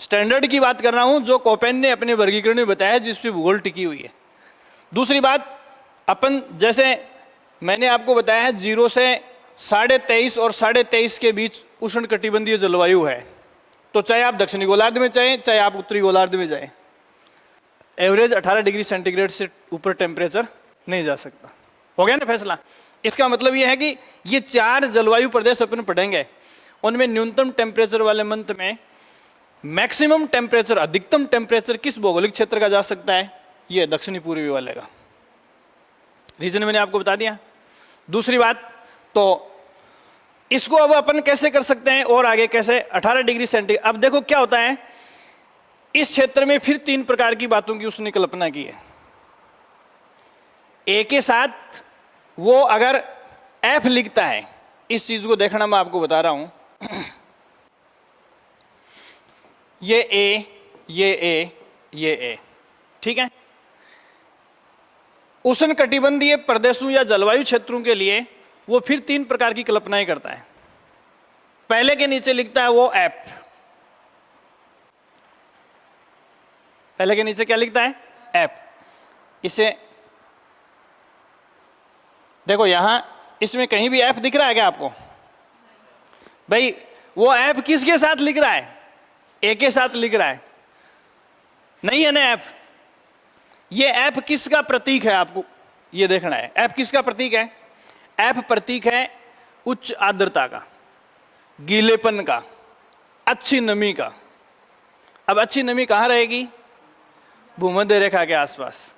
स्टैंडर्ड की बात कर रहा हूं जो कोपेन ने अपने वर्गीकरण में बताया, जिसपे भूगोल टिकी हुई है। दूसरी बात, अपन जैसे मैंने आपको बताया है 0 से 23.5 और 23.5 के बीच उष्ण कटिबंधीय जलवायु है। तो चाहे आप दक्षिणी गोलार्ध में चाहे आप उत्तरी गोलार्ध में जाए, एवरेज 18 डिग्री सेंटीग्रेड से ऊपर टेम्परेचर नहीं जा सकता। हो गया ना फैसला? इसका मतलब यह है कि ये 4 जलवायु प्रदेश अपन पढ़ेंगे, उनमें न्यूनतम टेम्परेचर वाले मंथ में मैक्सिमम टेम्परेचर, अधिकतम टेम्परेचर किस भौगोलिक क्षेत्र का जा सकता है? ये दक्षिणी पूर्वी वाले का। रीजन मैंने आपको बता दिया। दूसरी बात, तो इसको अब अपन कैसे कर सकते हैं और आगे कैसे? 18 डिग्री सेंटीग्रेड। अब देखो क्या होता है इस क्षेत्र में, फिर 3 प्रकार की बातों की उसने कल्पना की है। ए के साथ वो अगर एफ लिखता है, इस चीज को देखना मैं आपको बता रहा हूं। ये ए, ये ए, ये ए, ठीक है। उष्ण कटिबंधीय प्रदेशों या जलवायु क्षेत्रों के लिए वो फिर 3 प्रकार की कल्पनाएं करता है। पहले के नीचे लिखता है वो एफ। पहले के नीचे क्या लिखता है? एफ। इसे देखो, यहां इसमें कहीं भी एफ दिख रहा है क्या आपको? भाई वो एफ किसके साथ लिख रहा है? ए के साथ लिख रहा है, नहीं है ना एफ। ये एफ किसका प्रतीक है आपको ये देखना है। एफ किसका प्रतीक है? एफ प्रतीक है उच्च आर्द्रता का, गीलेपन का, अच्छी नमी का। अब अच्छी नमी कहां रहेगी? भूमध्य रेखा के आसपास,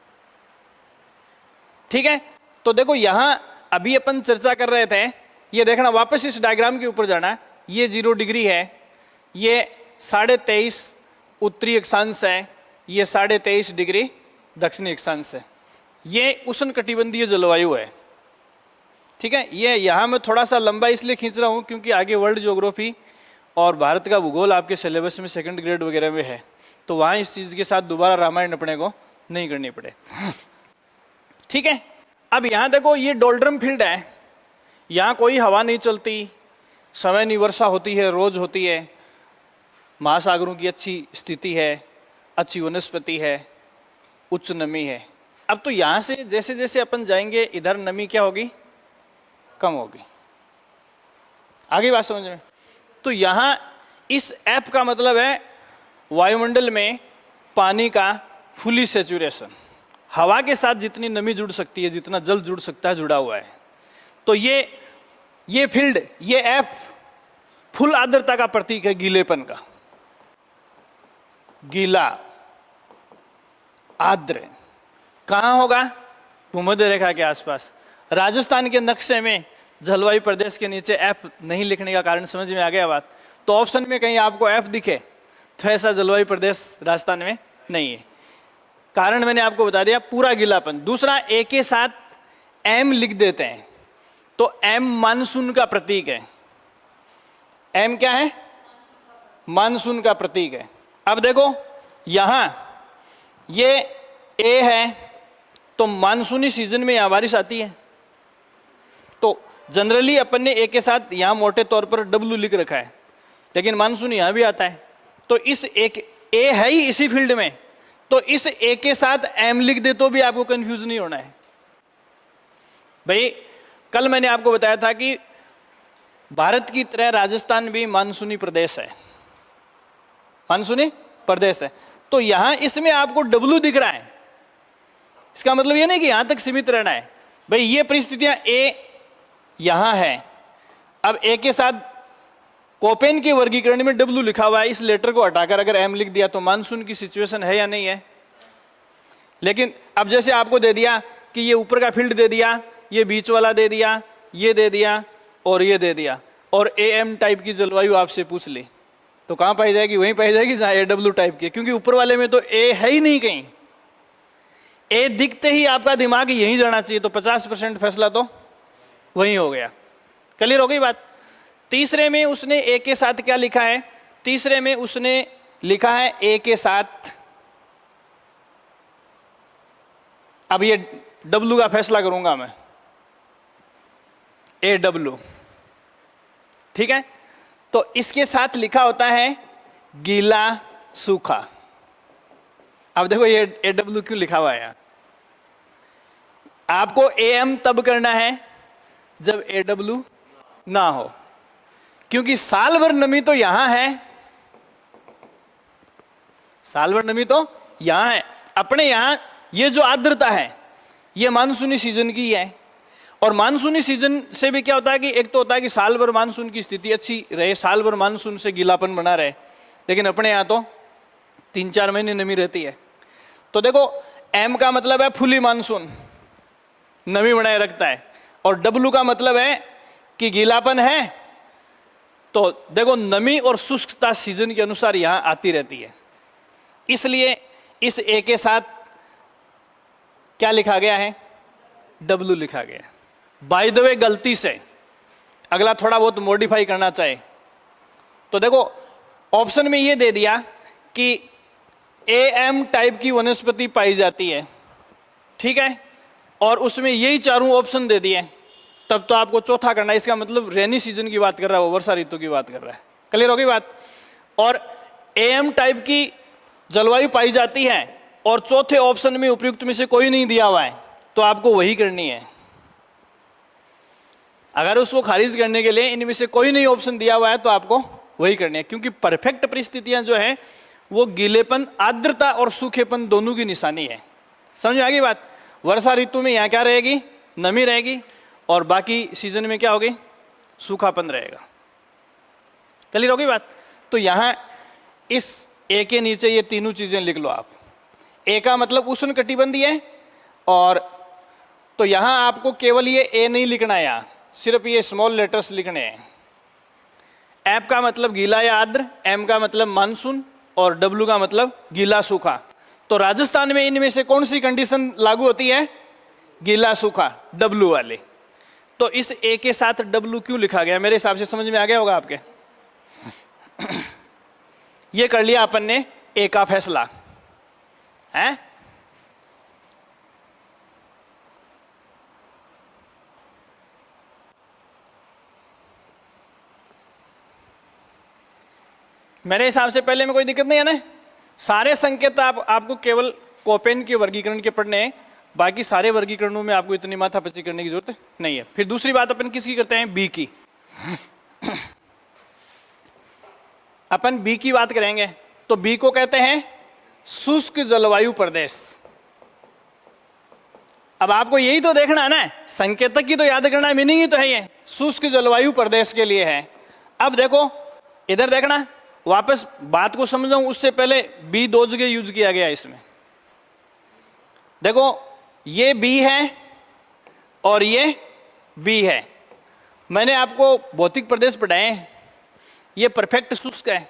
ठीक है। तो देखो यहां अभी अपन चर्चा कर रहे थे, ये देखना, वापस इस डायग्राम के ऊपर जाना। ये 0 डिग्री है, ये 23.5 उत्तरी अक्षांश है, ये 23.5 डिग्री दक्षिणी अक्षांश है। ये उष्ण कटिबंधीय जलवायु है, ठीक है। ये यहां मैं थोड़ा सा लंबा इसलिए खींच रहा हूं क्योंकि आगे वर्ल्ड ज्योग्राफी और भारत का भूगोल आपके सिलेबस में 2nd ग्रेड वगैरह में है, तो वहां इस चीज के साथ दोबारा रामायण अपने को नहीं करनी पड़े, ठीक है। अब यहां देखो, ये डोल्ड्रम फील्ड है, यहां कोई हवा नहीं चलती, समय नहीं, वर्षा होती है, रोज होती है, महासागरों की अच्छी स्थिति है, अच्छी वनस्पति है, उच्च नमी है। अब तो यहां से जैसे जैसे अपन जाएंगे इधर नमी क्या होगी? कम होगी। आगे बात समझ में? तो यहां इस एफ का मतलब है वायुमंडल में पानी का फुली सैचुरेशन, हवा के साथ जितनी नमी जुड़ सकती है, जितना जल जुड़ सकता है, जुड़ा हुआ है। तो ये फील्ड, ये एफ फुल आर्द्रता का प्रतीक है, गीलेपन का। गीला, आर्द्र कहां होगा? भूमध्य रेखा के आसपास। राजस्थान के नक्शे में जलवायु प्रदेश के नीचे एफ नहीं लिखने का कारण समझ में आ गया बात? तो ऑप्शन में कहीं आपको एफ दिखे तो ऐसा जलवायु प्रदेश राजस्थान में नहीं है। कारण मैंने आपको बता दिया, पूरा गीलापन। दूसरा, ए के साथ एम लिख देते हैं, तो एम मानसून का प्रतीक है। एम क्या है? मानसून का प्रतीक है। अब देखो यहां ये ए है, तो मानसूनी सीजन में यहां बारिश आती है। तो जनरली अपन ने ए के साथ यहां मोटे तौर पर डब्ल्यू लिख रखा है, लेकिन मानसून यहां भी आता है। तो इस एक ए है ही इसी फील्ड में, तो इस ए के साथ एम लिख दे तो भी आपको कंफ्यूज नहीं होना है। भाई कल मैंने आपको बताया था कि भारत की तरह राजस्थान भी मानसूनी प्रदेश है, मानसूनी प्रदेश है। तो यहां इसमें आपको डब्ल्यू दिख रहा है, इसका मतलब यह नहीं कि यहां तक सीमित रहना है। भाई ये परिस्थितियां ए यहां है, अब ए के साथ कोपेन के वर्गीकरण में डब्ल्यू लिखा हुआ है, इस लेटर को हटाकर अगर एम लिख दिया तो मानसून की सिचुएशन है या नहीं है। लेकिन अब जैसे आपको दे दिया कि ये ऊपर का फील्ड दे दिया, ये बीच वाला दे दिया, ये दे दिया और ये दे दिया, और ए एम टाइप की जलवायु आपसे पूछ ली, तो कहां पाई जाएगी? वहीं पाई जाएगी जहां ए डब्ल्यू टाइप की, क्योंकि ऊपर वाले में तो ए है ही नहीं कहीं। ए दिखते ही आपका दिमाग यहीं जाना चाहिए, तो 50% फैसला तो वहीं हो गया। क्लियर हो गई बात? तीसरे में उसने ए के साथ क्या लिखा है? तीसरे में उसने लिखा है ए के साथ, अब ये डब्ल्यू का फैसला करूंगा मैं, ए डब्ल्यू, ठीक है। तो इसके साथ लिखा होता है गीला सूखा। अब देखो ये ए डब्ल्यू क्यों लिखा हुआ है यहाँ? आपको ए एम तब करना है जब ए डब्ल्यू ना हो, क्योंकि साल भर नमी तो यहां है, साल भर नमी तो यहां है। अपने यहां ये जो आर्द्रता है ये मानसूनी सीजन की है, और मानसूनी सीजन से भी क्या होता है कि एक तो होता है कि साल भर मानसून की स्थिति अच्छी रहे, साल भर मानसून से गीलापन बना रहे, लेकिन अपने यहाँ तो 3-4 महीने नमी रहती है। तो देखो एम का मतलब है फुली मानसून, नमी बनाए रखता है, और डब्लू का मतलब है कि गीलापन है। तो देखो नमी और शुष्कता सीजन के अनुसार यहां आती रहती है, इसलिए इस ए के साथ क्या लिखा गया है, डब्लू लिखा गया है। बाय द वे गलती से अगला थोड़ा बहुत मॉडिफाई करना चाहे तो देखो ऑप्शन में ये दे दिया कि एएम टाइप की वनस्पति पाई जाती है, ठीक है, और उसमें यही चारों ऑप्शन दे दिए, तब तो आपको चौथा करना है। इसका मतलब रेनी सीजन की बात कर रहा है, वो वर्षा ऋतु की बात कर रहा है। क्लियर होगी बात? और एएम टाइप की जलवायु पाई जाती है और चौथे ऑप्शन में उपयुक्त में से कोई नहीं दिया हुआ है, तो आपको वही करनी है। अगर उसको खारिज करने के लिए इनमें से कोई नहीं ऑप्शन दिया हुआ है तो आपको वही करनी है, क्योंकि परफेक्ट परिस्थितियां जो है वो गीलेपन, आर्द्रता और सूखेपन दोनों की निशानी है। समझ में आ गई बात? वर्षा ऋतु में यहाँ क्या रहेगी, नमी रहेगी, और बाकी सीजन में क्या होगी, सूखापन रहेगा। क्लियर होगी बात? तो यहाँ इस ए के नीचे ये तीनों चीजें लिख लो आप। ए का मतलब उष्णकटिबंधीय है, और तो यहाँ आपको केवल ये ए नहीं लिखना है, यहाँ सिर्फ ये स्मॉल लेटर्स लिखने हैं। एफ का मतलब गीला या आर्द्र, एम का मतलब मानसून, और डब्ल्यू का मतलब गीला सूखा। तो राजस्थान में इनमें से कौन सी कंडीशन लागू होती है, गीला सूखा, डब्ल्यू वाले। तो इस ए के साथ डब्ल्यू क्यों लिखा गया, मेरे हिसाब से समझ में आ गया होगा आपके। ये कर लिया अपन ने ए का फैसला है। मेरे हिसाब से पहले में कोई दिक्कत नहीं है ना। सारे संकेत आपको केवल कोपेन के वर्गीकरण के पढ़ने हैं, बाकी सारे वर्गीकरणों में आपको इतनी माथापच्ची करने की जरूरत नहीं है। फिर दूसरी बात अपन किसकी करते हैं, बी की। अपन बी की बात करेंगे तो बी को कहते हैं शुष्क जलवायु प्रदेश। अब आपको यही तो देखना है ना, संकेतक की तो याद करना, मीनिंग ही तो है ये, शुष्क जलवायु प्रदेश के लिए है। अब देखो इधर देखना, वापस बात को समझाऊं उससे पहले बी दो जगह यूज किया गया है इसमें। देखो ये बी है और ये बी है। मैंने आपको भौतिक प्रदेश पढ़ाए हैं, ये परफेक्ट शुष्क है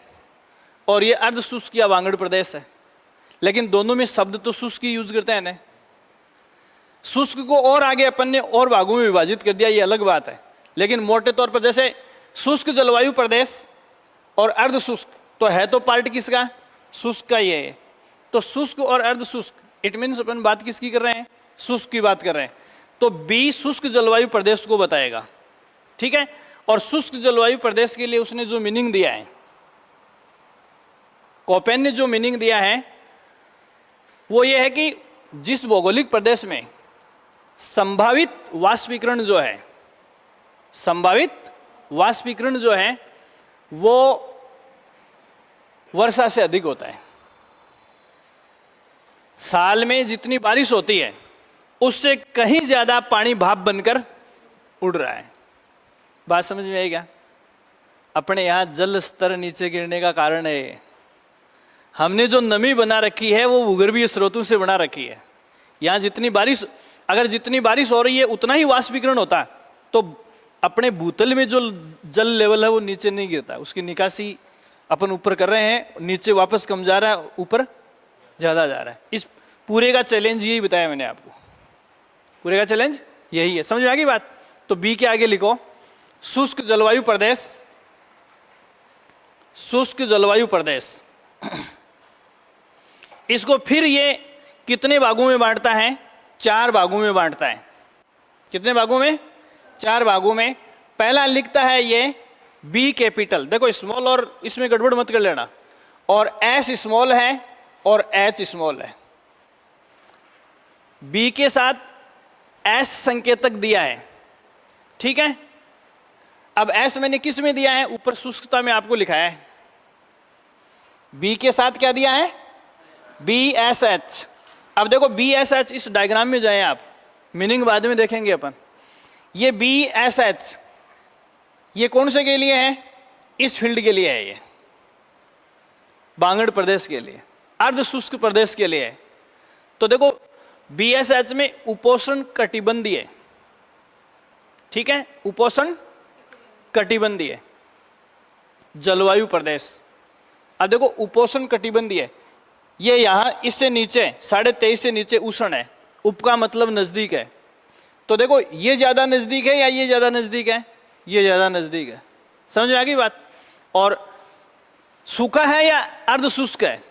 और ये अर्ध शुष्क या वांगड़ प्रदेश है, लेकिन दोनों में शब्द तो शुष्क ही यूज करते हैं ना। शुष्क को और आगे अपन ने और भागों में विभाजित कर दिया, ये अलग बात है, लेकिन मोटे तौर पर जैसे शुष्क जलवायु प्रदेश और अर्ध शुष्क, तो है तो पार्ट किसका, शुष्क का ये है। तो शुष्क और अर्ध शुष्क, इट मीन्स अपन बात किसकी कर रहे हैं, शुष्क की बात कर रहे हैं। तो बी शुष्क जलवायु प्रदेश को बताएगा, ठीक है। और शुष्क जलवायु प्रदेश के लिए उसने जो मीनिंग दिया है, कोपेन ने जो मीनिंग दिया है वो ये है कि जिस भौगोलिक प्रदेश में संभावित वाष्पीकरण जो है, संभावित वाष्पीकरण जो है वो वर्षा से अधिक होता है। साल में जितनी बारिश होती है उससे कहीं ज्यादा पानी भाप बनकर उड़ रहा है। बात समझ में आई क्या? अपने यहां जल स्तर नीचे गिरने का कारण है हमने जो नमी बना रखी है वो भूगर्भीय स्रोतों से बना रखी है। यहां जितनी बारिश, अगर जितनी बारिश हो रही है उतना ही वाष्पीकरण होता तो अपने भूतल में जो जल लेवल है वो नीचे नहीं गिरता, उसकी निकासी अपन ऊपर कर रहे हैं, नीचे वापस कम जा रहा है, ऊपर ज्यादा जा रहा है। इस पूरे का चैलेंज यही बताया मैंने आपको, पूरे का चैलेंज यही है। समझ में आ गई बात? तो बी के आगे लिखो शुष्क जलवायु प्रदेश, शुष्क जलवायु प्रदेश। इसको फिर ये कितने भागों में बांटता है, 4 भागों में बांटता है। कितने भागों में? 4 भागों में। पहला लिखता है ये बी कैपिटल, देखो स्मॉल और इसमें गड़बड़ मत कर लेना, और एस स्मॉल है और एच स्मॉल है। बी के साथ एस संकेतक दिया है, ठीक है। अब एस मैंने किस में दिया है, ऊपर शुष्कता में आपको लिखा है। बी के साथ क्या दिया है, बी एस एच। अब देखो बी एस एच, इस डायग्राम में जाएं आप, मीनिंग बाद में देखेंगे अपन। ये बी एस एच ये कौन से के लिए है, इस फील्ड के लिए है ये। बांगड़ प्रदेश के लिए, अर्ध शुष्क प्रदेश के लिए है। तो देखो BSH में उपोष्ण कटिबंधीय, ठीक है, उपोष्ण कटिबंधीय जलवायु प्रदेश। अब देखो उपोष्ण कटिबंधीय, ये यहां इससे नीचे 23.5 से नीचे उष्ण है, उप का मतलब नजदीक है। तो देखो ये ज्यादा नजदीक है या ये ज्यादा नजदीक है? ये ज्यादा नजदीक है। समझ में आ गई बात? और सूखा है या अर्ध शुष्क है?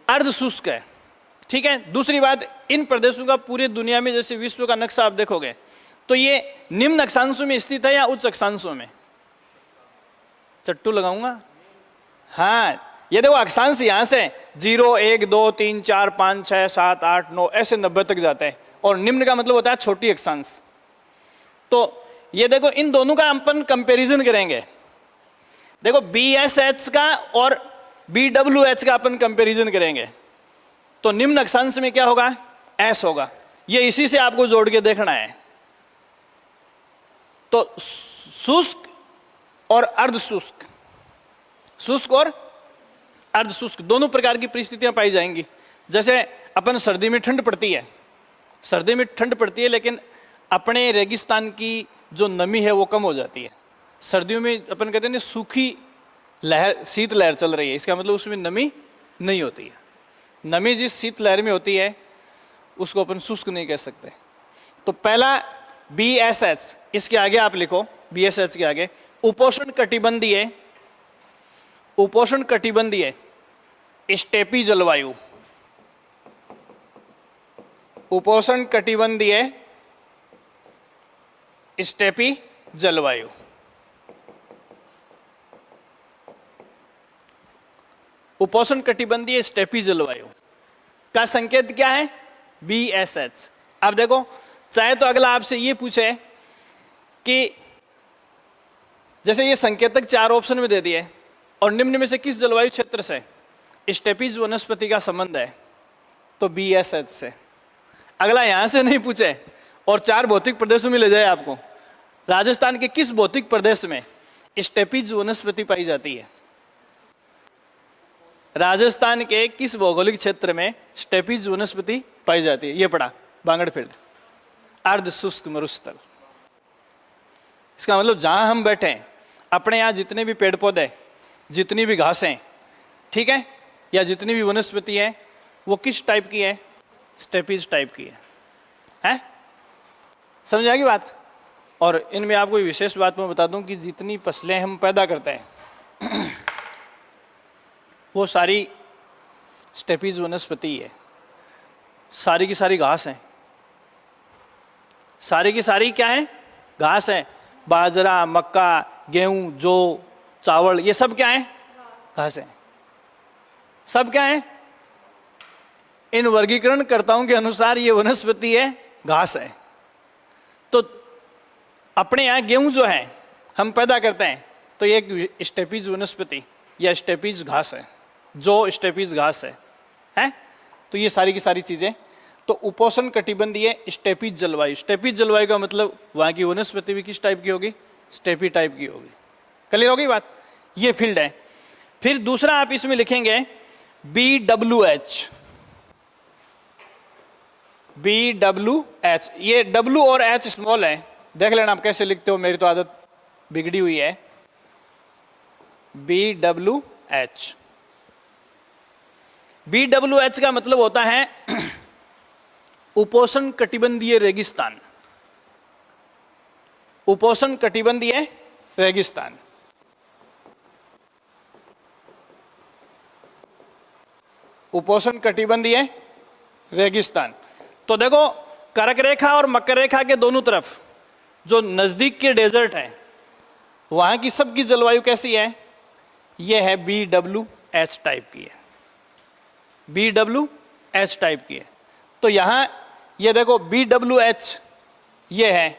अर्ध शुष्क है, ठीक है। दूसरी बात, इन प्रदेशों का पूरी दुनिया में जैसे विश्व का नक्शा आप देखोगे तो ये निम्न अक्षांशों में स्थित है या उच्च अक्षांशों में? चट्टू लगाऊंगा। हाँ, ये देखो अक्षांश यहां से 0, 1, 2, 3, 4, 5, 6, 7, 8, 9 ऐसे 90 तक जाते हैं, और निम्न का मतलब होता है छोटी अक्षांश। तो ये देखो इन दोनों का अपन कंपैरिजन करेंगे। देखो BSH का और BWH का अपन कंपैरिजन करेंगे तो निम्न अक्षांश में क्या होगा? S होगा। ये इसी से आपको जोड़ के देखना है। तो शुष्क और अर्धशुष्क, शुष्क और अर्धशुष्क दोनों प्रकार की परिस्थितियां पाई जाएंगी। जैसे अपन सर्दी में ठंड पड़ती है, सर्दी में ठंड पड़ती है, लेकिन अपने रेगिस्तान की जो नमी है वो कम हो जाती है। सर्दियों में अपन कहते हैं सूखी लहर, शीत लहर चल रही है, इसका मतलब उसमें नमी नहीं होती है। नमी जिस शीत लहर में होती है उसको अपन शुष्क नहीं कह सकते। तो पहला BSH, इसके आगे आप लिखो, BSH के आगे उपोष्ण कटिबंधीय, उपोष्ण कटिबंधीय स्टेपी जलवायु, उपोष्ण कटिबंधीय स्टेपी जलवायु। उपोष्ण कटिबंधीय स्टेपी जलवायु का संकेत क्या है? BSH। अब देखो, चाहे तो अगला आपसे ये पूछे कि जैसे ये संकेतक 4 ऑप्शन में दे दिए और निम्न में से किस जलवायु क्षेत्र से स्टेपीज वनस्पति का संबंध है, तो BSH से। अगला यहां से नहीं पूछे और 4 भौतिक प्रदेशों में ले जाए आपको, राजस्थान के किस भौतिक प्रदेश में स्टेपीज वनस्पति पाई जाती है? राजस्थान के किस भौगोलिक क्षेत्र में स्टेपीज वनस्पति पाई जाती है? ये पढ़ा, बांगड़ फील्ड, अर्ध शुष्क मरुस्थल। इसका मतलब जहां हम बैठे हैं, अपने यहां जितने भी पेड़ पौधे, जितनी भी घासें, ठीक है, या जितनी भी वनस्पति है, वो किस टाइप की है? स्टेपीज टाइप की है? समझ आ गई बात? और इनमें आपको विशेष बात मैं बता दूं कि जितनी फसलें हम पैदा करते हैं वो सारी स्टेपीज वनस्पति है। सारी की सारी घास है, सारी की सारी क्या है? घास है। बाजरा, मक्का, गेहूं, जौ, चावल, ये सब क्या है? घास है। सब क्या है? इन वर्गीकरणकर्ताओं के अनुसार ये वनस्पति है, घास है। तो अपने यहाँ गेहूं जो है हम पैदा करते हैं तो ये एक स्टेपीज वनस्पति या स्टेपीज घास है, जो स्टेपीज घास है? तो ये सारी की सारी चीजें। तो उपोष्ण कटिबंधीय स्टेपीज जलवायु, स्टेपीज जलवायु का मतलब वहां की वनस्पति भी किस टाइप की होगी? स्टेपी टाइप की होगी। क्लियर होगी बात? ये फील्ड है। फिर दूसरा आप इसमें लिखेंगे BWH, BWH। ये W और H स्मॉल है, देख लेना आप कैसे लिखते हो, मेरी तो आदत बिगड़ी हुई है। BWH, BWH का मतलब होता है उपोष्ण कटिबंधीय रेगिस्तान, उपोष्ण कटिबंधीय रेगिस्तान। उपोष्ण कटिबंधीय रेगिस्तान। तो देखो कर्क रेखा और मकर रेखा के दोनों तरफ जो नजदीक के डेजर्ट है वहां की सबकी जलवायु कैसी है? यह है BWH टाइप की है, BWH टाइप की है। तो यहां ये देखो BWH ये है,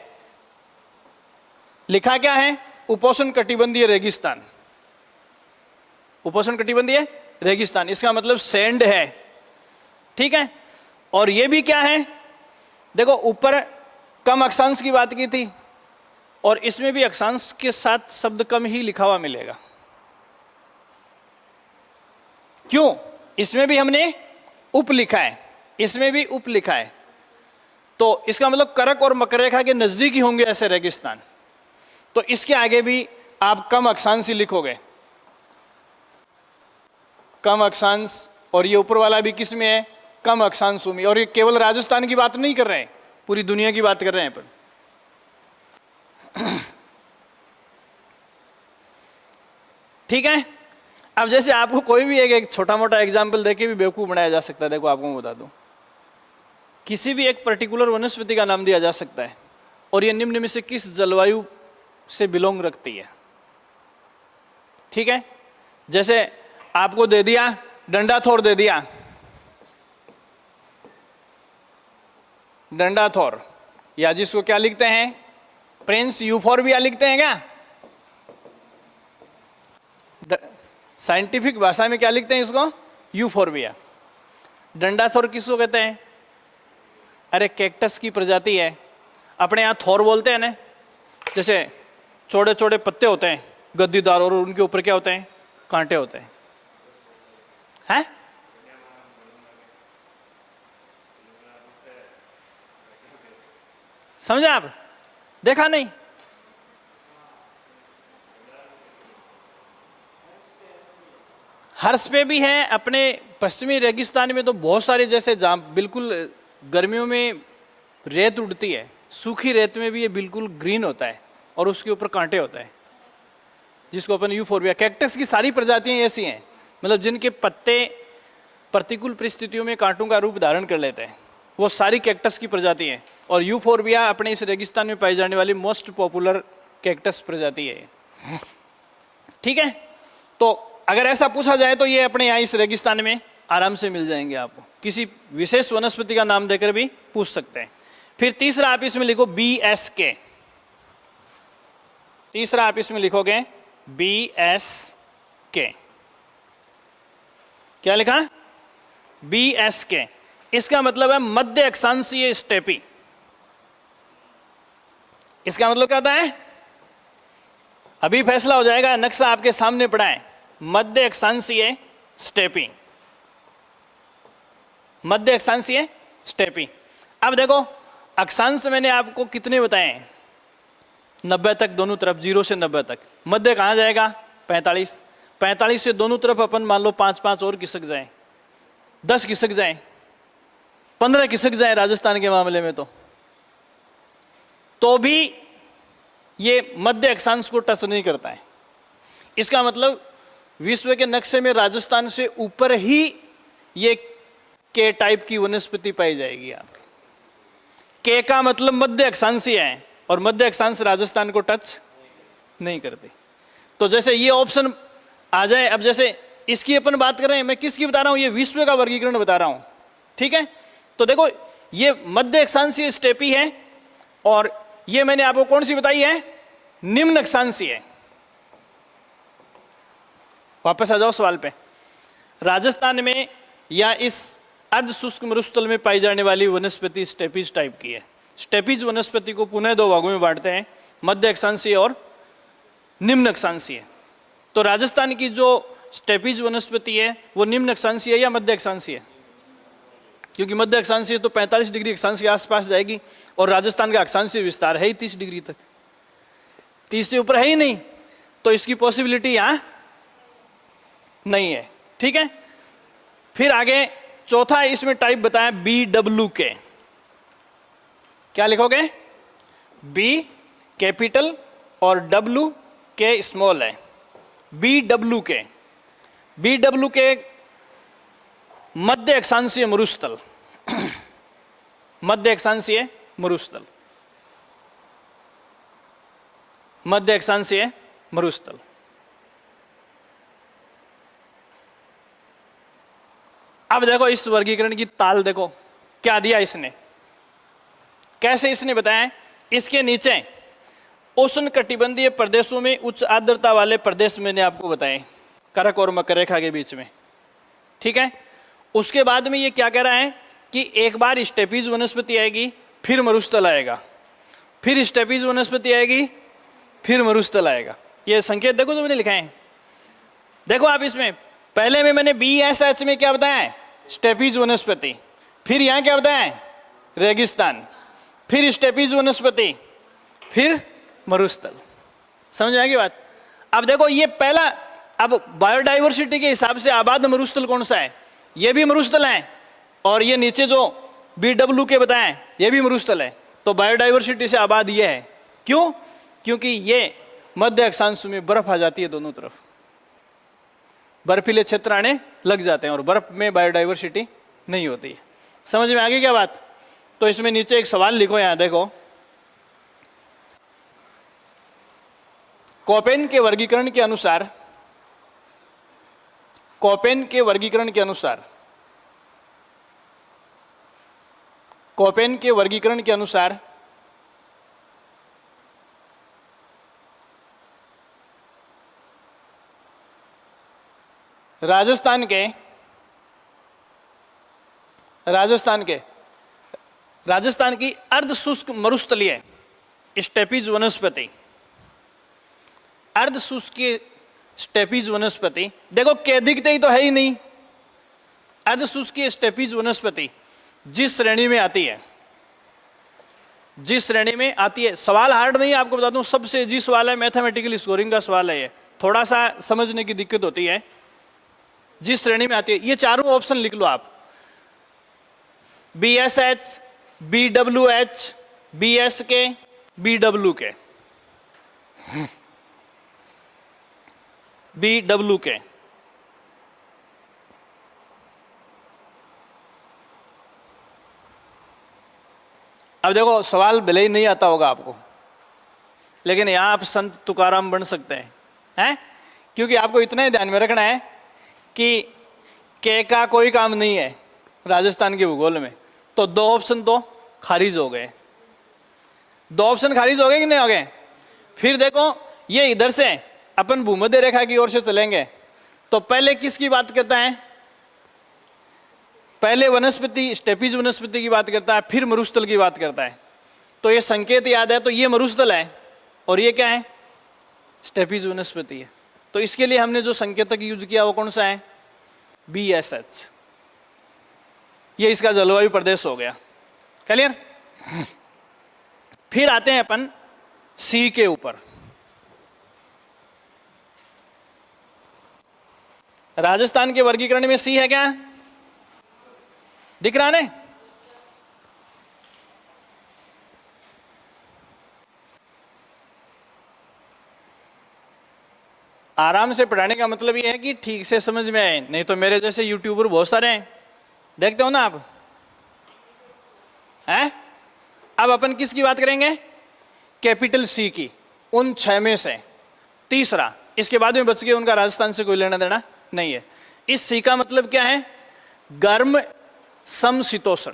लिखा क्या है? उपोष्ण कटिबंधीय रेगिस्तान, उपोष्ण कटिबंधीय रेगिस्तान। इसका मतलब सैंड है, ठीक है। और ये भी क्या है? देखो ऊपर कम अक्षांश की बात की थी और इसमें भी अक्षांश के साथ शब्द कम ही लिखा हुआ मिलेगा। क्यों? इसमें भी हमने उप लिखा है, इसमें भी उप लिखा है, तो इसका मतलब करक और मकर रेखा के नजदीक ही होंगे ऐसे रेगिस्तान। तो इसके आगे भी आप कम अक्षांश ही लिखोगे, कम अक्षांश, और ये ऊपर वाला भी किस में है? कम अक्षांशों में। और ये केवल राजस्थान की बात नहीं कर रहे हैं, पूरी दुनिया की बात कर रहे हैं पर। ठीक है। अब जैसे आपको कोई भी एक छोटा मोटा एग्जाम्पल देके भी बेवकूफ बनाया जा सकता है। देखो आपको मैं बता दूं, किसी भी एक पर्टिकुलर वनस्पति का नाम दिया जा सकता है और ये निम्न में से किस जलवायु से बिलोंग रखती है। ठीक है। जैसे आपको दे दिया डंडाथोर, दे दिया डंडाथोर, या जिसको क्या लिखते हैं? प्रिंस यूफोर्बिया लिखते हैं क्या? साइंटिफिक भाषा में क्या लिखते हैं इसको? यूफोर्बिया। डंडाथोर किसको कहते हैं? अरे कैक्टस की प्रजाति है, अपने यहाँ थोर बोलते हैं ना, जैसे चौड़े चौड़े पत्ते होते हैं गद्दीदार, और उनके ऊपर क्या होते हैं? कांटे होते हैं। हैं? समझे आप? देखा नहीं? हर्ष पे भी है। अपने पश्चिमी रेगिस्तान में तो बहुत सारे, जैसे जहाँ बिल्कुल गर्मियों में रेत उड़ती है, सूखी रेत में भी ये बिल्कुल ग्रीन होता है और उसके ऊपर कांटे होते हैं, जिसको अपन यूफोर्बिया। कैक्टस की सारी प्रजातियां ऐसी हैं, मतलब जिनके पत्ते प्रतिकूल परिस्थितियों में कांटों का रूप धारण कर लेते हैं, वो सारी कैक्टस की प्रजाति है। और यूफोर्बिया अपने इस रेगिस्तान में पाई जाने वाली मोस्ट पॉपुलर कैक्टस प्रजाति है। ठीक है। तो अगर ऐसा पूछा जाए तो ये अपने यहाँ इस रेगिस्तान में आराम से मिल जाएंगे आपको। किसी विशेष वनस्पति का नाम देकर भी पूछ सकते हैं। फिर तीसरा आप इसमें लिखो BSK। तीसरा आप इसमें लिखोगे BSK। क्या लिखा? BSK। इसका मतलब है मध्य अक्षांशीय स्टेपी। इसका मतलब क्या होता है? अभी फैसला हो जाएगा, नक्शा आपके सामने पड़ा है। मध्य अक्षांशीय स्टेपी, मध्य अक्षांशीय स्टेपी। अब देखो अक्षांश मैंने आपको कितने बताए हैं? 90 तक, दोनों तरफ 0 से 90 तक। मध्य कहां जाएगा? 45। 45 से दोनों तरफ अपन मान लो 5-5 और खिसक जाए, 10 खिसक जाए, 15 खिसक जाए राजस्थान के मामले में, तो भी ये मध्य अक्षांश को टच नहीं करता है। इसका मतलब विश्व के नक्शे में राजस्थान से ऊपर ही ये के टाइप की वनस्पति पाई जाएगी आपके। के का मतलब मध्य अक्षांशीय है, और मध्य अक्षांश राजस्थान को टच नहीं करती। तो जैसे ये ऑप्शन आ जाए। अब जैसे इसकी अपन बात कर रहे हैं, मैं किसकी बता रहा हूं? ये विश्व का वर्गीकरण बता रहा हूं। ठीक है। तो देखो ये मध्य अक्षांशीय स्टेपी है, और ये मैंने आपको कौन सी बताई है? निम्न अक्षांशीय। वापस आ जाओ सवाल पे। राजस्थान में या इस अर्ध शुष्क मरुस्थल में पाई जाने वाली वनस्पति स्टेपीज टाइप की है। स्टेपीज वनस्पति को पुनः 2 भागों में बांटते हैं, मध्य अक्षांशीय और निम्न अक्षांशीय। तो राजस्थान की जो स्टेपीज वनस्पति है वो निम्न अक्षांशीय या मध्य अक्षांशीय? क्योंकि मध्य अक्षांशीय तो 45 डिग्री अक्षांश के आसपास जाएगी, और राजस्थान का अक्षांशीय विस्तार है ही 30 डिग्री तक, 30 से ऊपर है ही नहीं, तो इसकी पॉसिबिलिटी यहां नहीं है। ठीक है। फिर आगे चौथा इसमें टाइप बताया BWK। क्या लिखोगे? B कैपिटल और WK स्मॉल है। BWK। BWK मध्य अक्षांशीय मरुस्थल। मध्य अक्षांशीय मरुस्थल, मध्य अक्षांशीय मरुस्थल। अब देखो इस वर्गीकरण की ताल देखो क्या दिया इसने, कैसे इसने बताया। इसके नीचे उष्ण कटिबंधीय प्रदेशों में उच्च आर्द्रता वाले प्रदेश मैंने आपको बताए, करक और मकर रेखा के बीच में। ठीक है। उसके बाद में ये क्या कह रहा है कि एक बार स्टेपीज वनस्पति आएगी, फिर मरुस्थल आएगा, फिर स्टेपीज वनस्पति आएगी, फिर मरुस्थल आएगा। ये संकेत देखो जो मैंने लिखा है। देखो आप इसमें पहले में मैंने BSH में क्या बताया है? स्टेपीज वनस्पति, फिर यहां क्या बताया है? रेगिस्तान, फिर स्टेपीज वनस्पति, फिर मरुस्थल। समझ आएगी बात? अब देखो ये पहला, अब बायोडाइवर्सिटी के हिसाब से आबाद मरुस्थल कौन सा है? ये भी मरुस्थल है, और ये नीचे जो BW के बताएं ये भी मरुस्थल है। तो बायोडाइवर्सिटी से आबाद ये है। क्यों? क्योंकि ये मध्य अक्षांश में बर्फ आ जाती है दोनों तरफ, बर्फीले क्षेत्र आने लग जाते हैं, और बर्फ में बायोडाइवर्सिटी नहीं होती है। समझ में आ गई क्या बात? तो इसमें नीचे एक सवाल लिखो, यहां देखो, कोपेन के वर्गीकरण के अनुसार, कोपेन के वर्गीकरण के अनुसार, कोपेन के वर्गीकरण के अनुसार राजस्थान की अर्ध शुष्क मरुस्थलीय स्टेपीज वनस्पति, अर्ध शुष्क स्टेपीज वनस्पति, देखो के दिखते ही तो है ही नहीं। अर्ध शुष्क स्टेपीज वनस्पति जिस श्रेणी में आती है, जिस श्रेणी में आती है, सवाल हार्ड नहीं है, आपको बता दूं, सबसे इजी सवाल है, मैथमेटिकल स्कोरिंग का सवाल है ये, थोड़ा सा समझने की दिक्कत होती है। जिस श्रेणी में आती है, ये चारों ऑप्शन लिख लो आप, BSH, BWH, BSK, BWK, BWK। अब देखो सवाल भले ही नहीं आता होगा आपको, लेकिन यहां आप संत तुकाराम बन सकते हैं, क्योंकि आपको इतना ही ध्यान में रखना है कि के का कोई काम नहीं है राजस्थान के भूगोल में। तो दो ऑप्शन तो खारिज हो गए, दो ऑप्शन खारिज हो गए कि नहीं हो गए? फिर देखो ये इधर से अपन भूमध्य रेखा की ओर से चलेंगे, तो पहले किसकी बात करता है? पहले वनस्पति, स्टेपीज वनस्पति की बात करता है, फिर मरुस्थल की बात करता है। तो ये संकेत याद है, तो ये मरुस्थल है और ये क्या है? स्टेपीज वनस्पति है। तो इसके लिए हमने जो संकेतक यूज किया वो कौन सा है? BSH। ये इसका जलवायु प्रदेश हो गया। क्लियर? फिर आते हैं अपन C के ऊपर। राजस्थान के वर्गीकरण में C है क्या? दिख रहा है? आराम से पढ़ाने का मतलब ये है कि ठीक से समझ में आए, नहीं तो मेरे जैसे यूट्यूबर बहुत सारे हैं, देखते हो ना आप, हैं? अब अपन किसकी बात करेंगे? कैपिटल C की, उन 6 में से तीसरा। इसके बाद में बच गए, उनका राजस्थान से कोई लेना देना नहीं है। इस C का मतलब क्या है? गर्म समशीतोष्ण,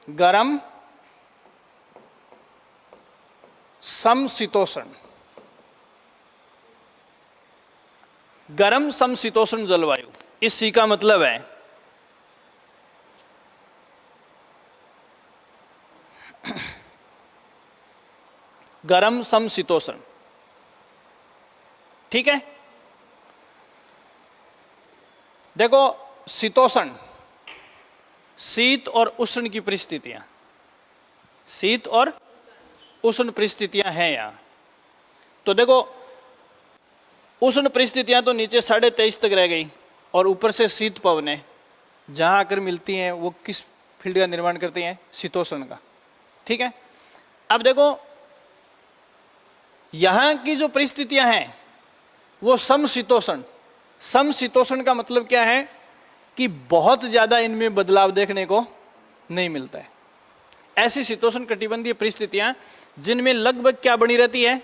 गर्म समशीतोष्ण, गर्म समशीतोष्ण जलवायु, इस C का मतलब है। गर्म समशीतोष्ण, ठीक है? देखो शीतोष्ण, शीत और उष्ण की परिस्थितियां, शीत और उष्ण परिस्थितियां हैं यहां। तो देखो उष्ण परिस्थितियां तो नीचे 23.5 तक रह गई, और ऊपर से शीत पवनें जहां आकर मिलती हैं वो किस फील्ड का निर्माण करती हैं? शीतोष्ण का। ठीक है? अब देखो यहां की जो परिस्थितियां हैं वो समशीतोष्ण। समशीतोष्ण का मतलब क्या है? कि बहुत ज्यादा इनमें बदलाव देखने को नहीं मिलता है। ऐसी शीतोष्ण कटिबंधीय परिस्थितियां जिनमें लगभग क्या बनी रहती है?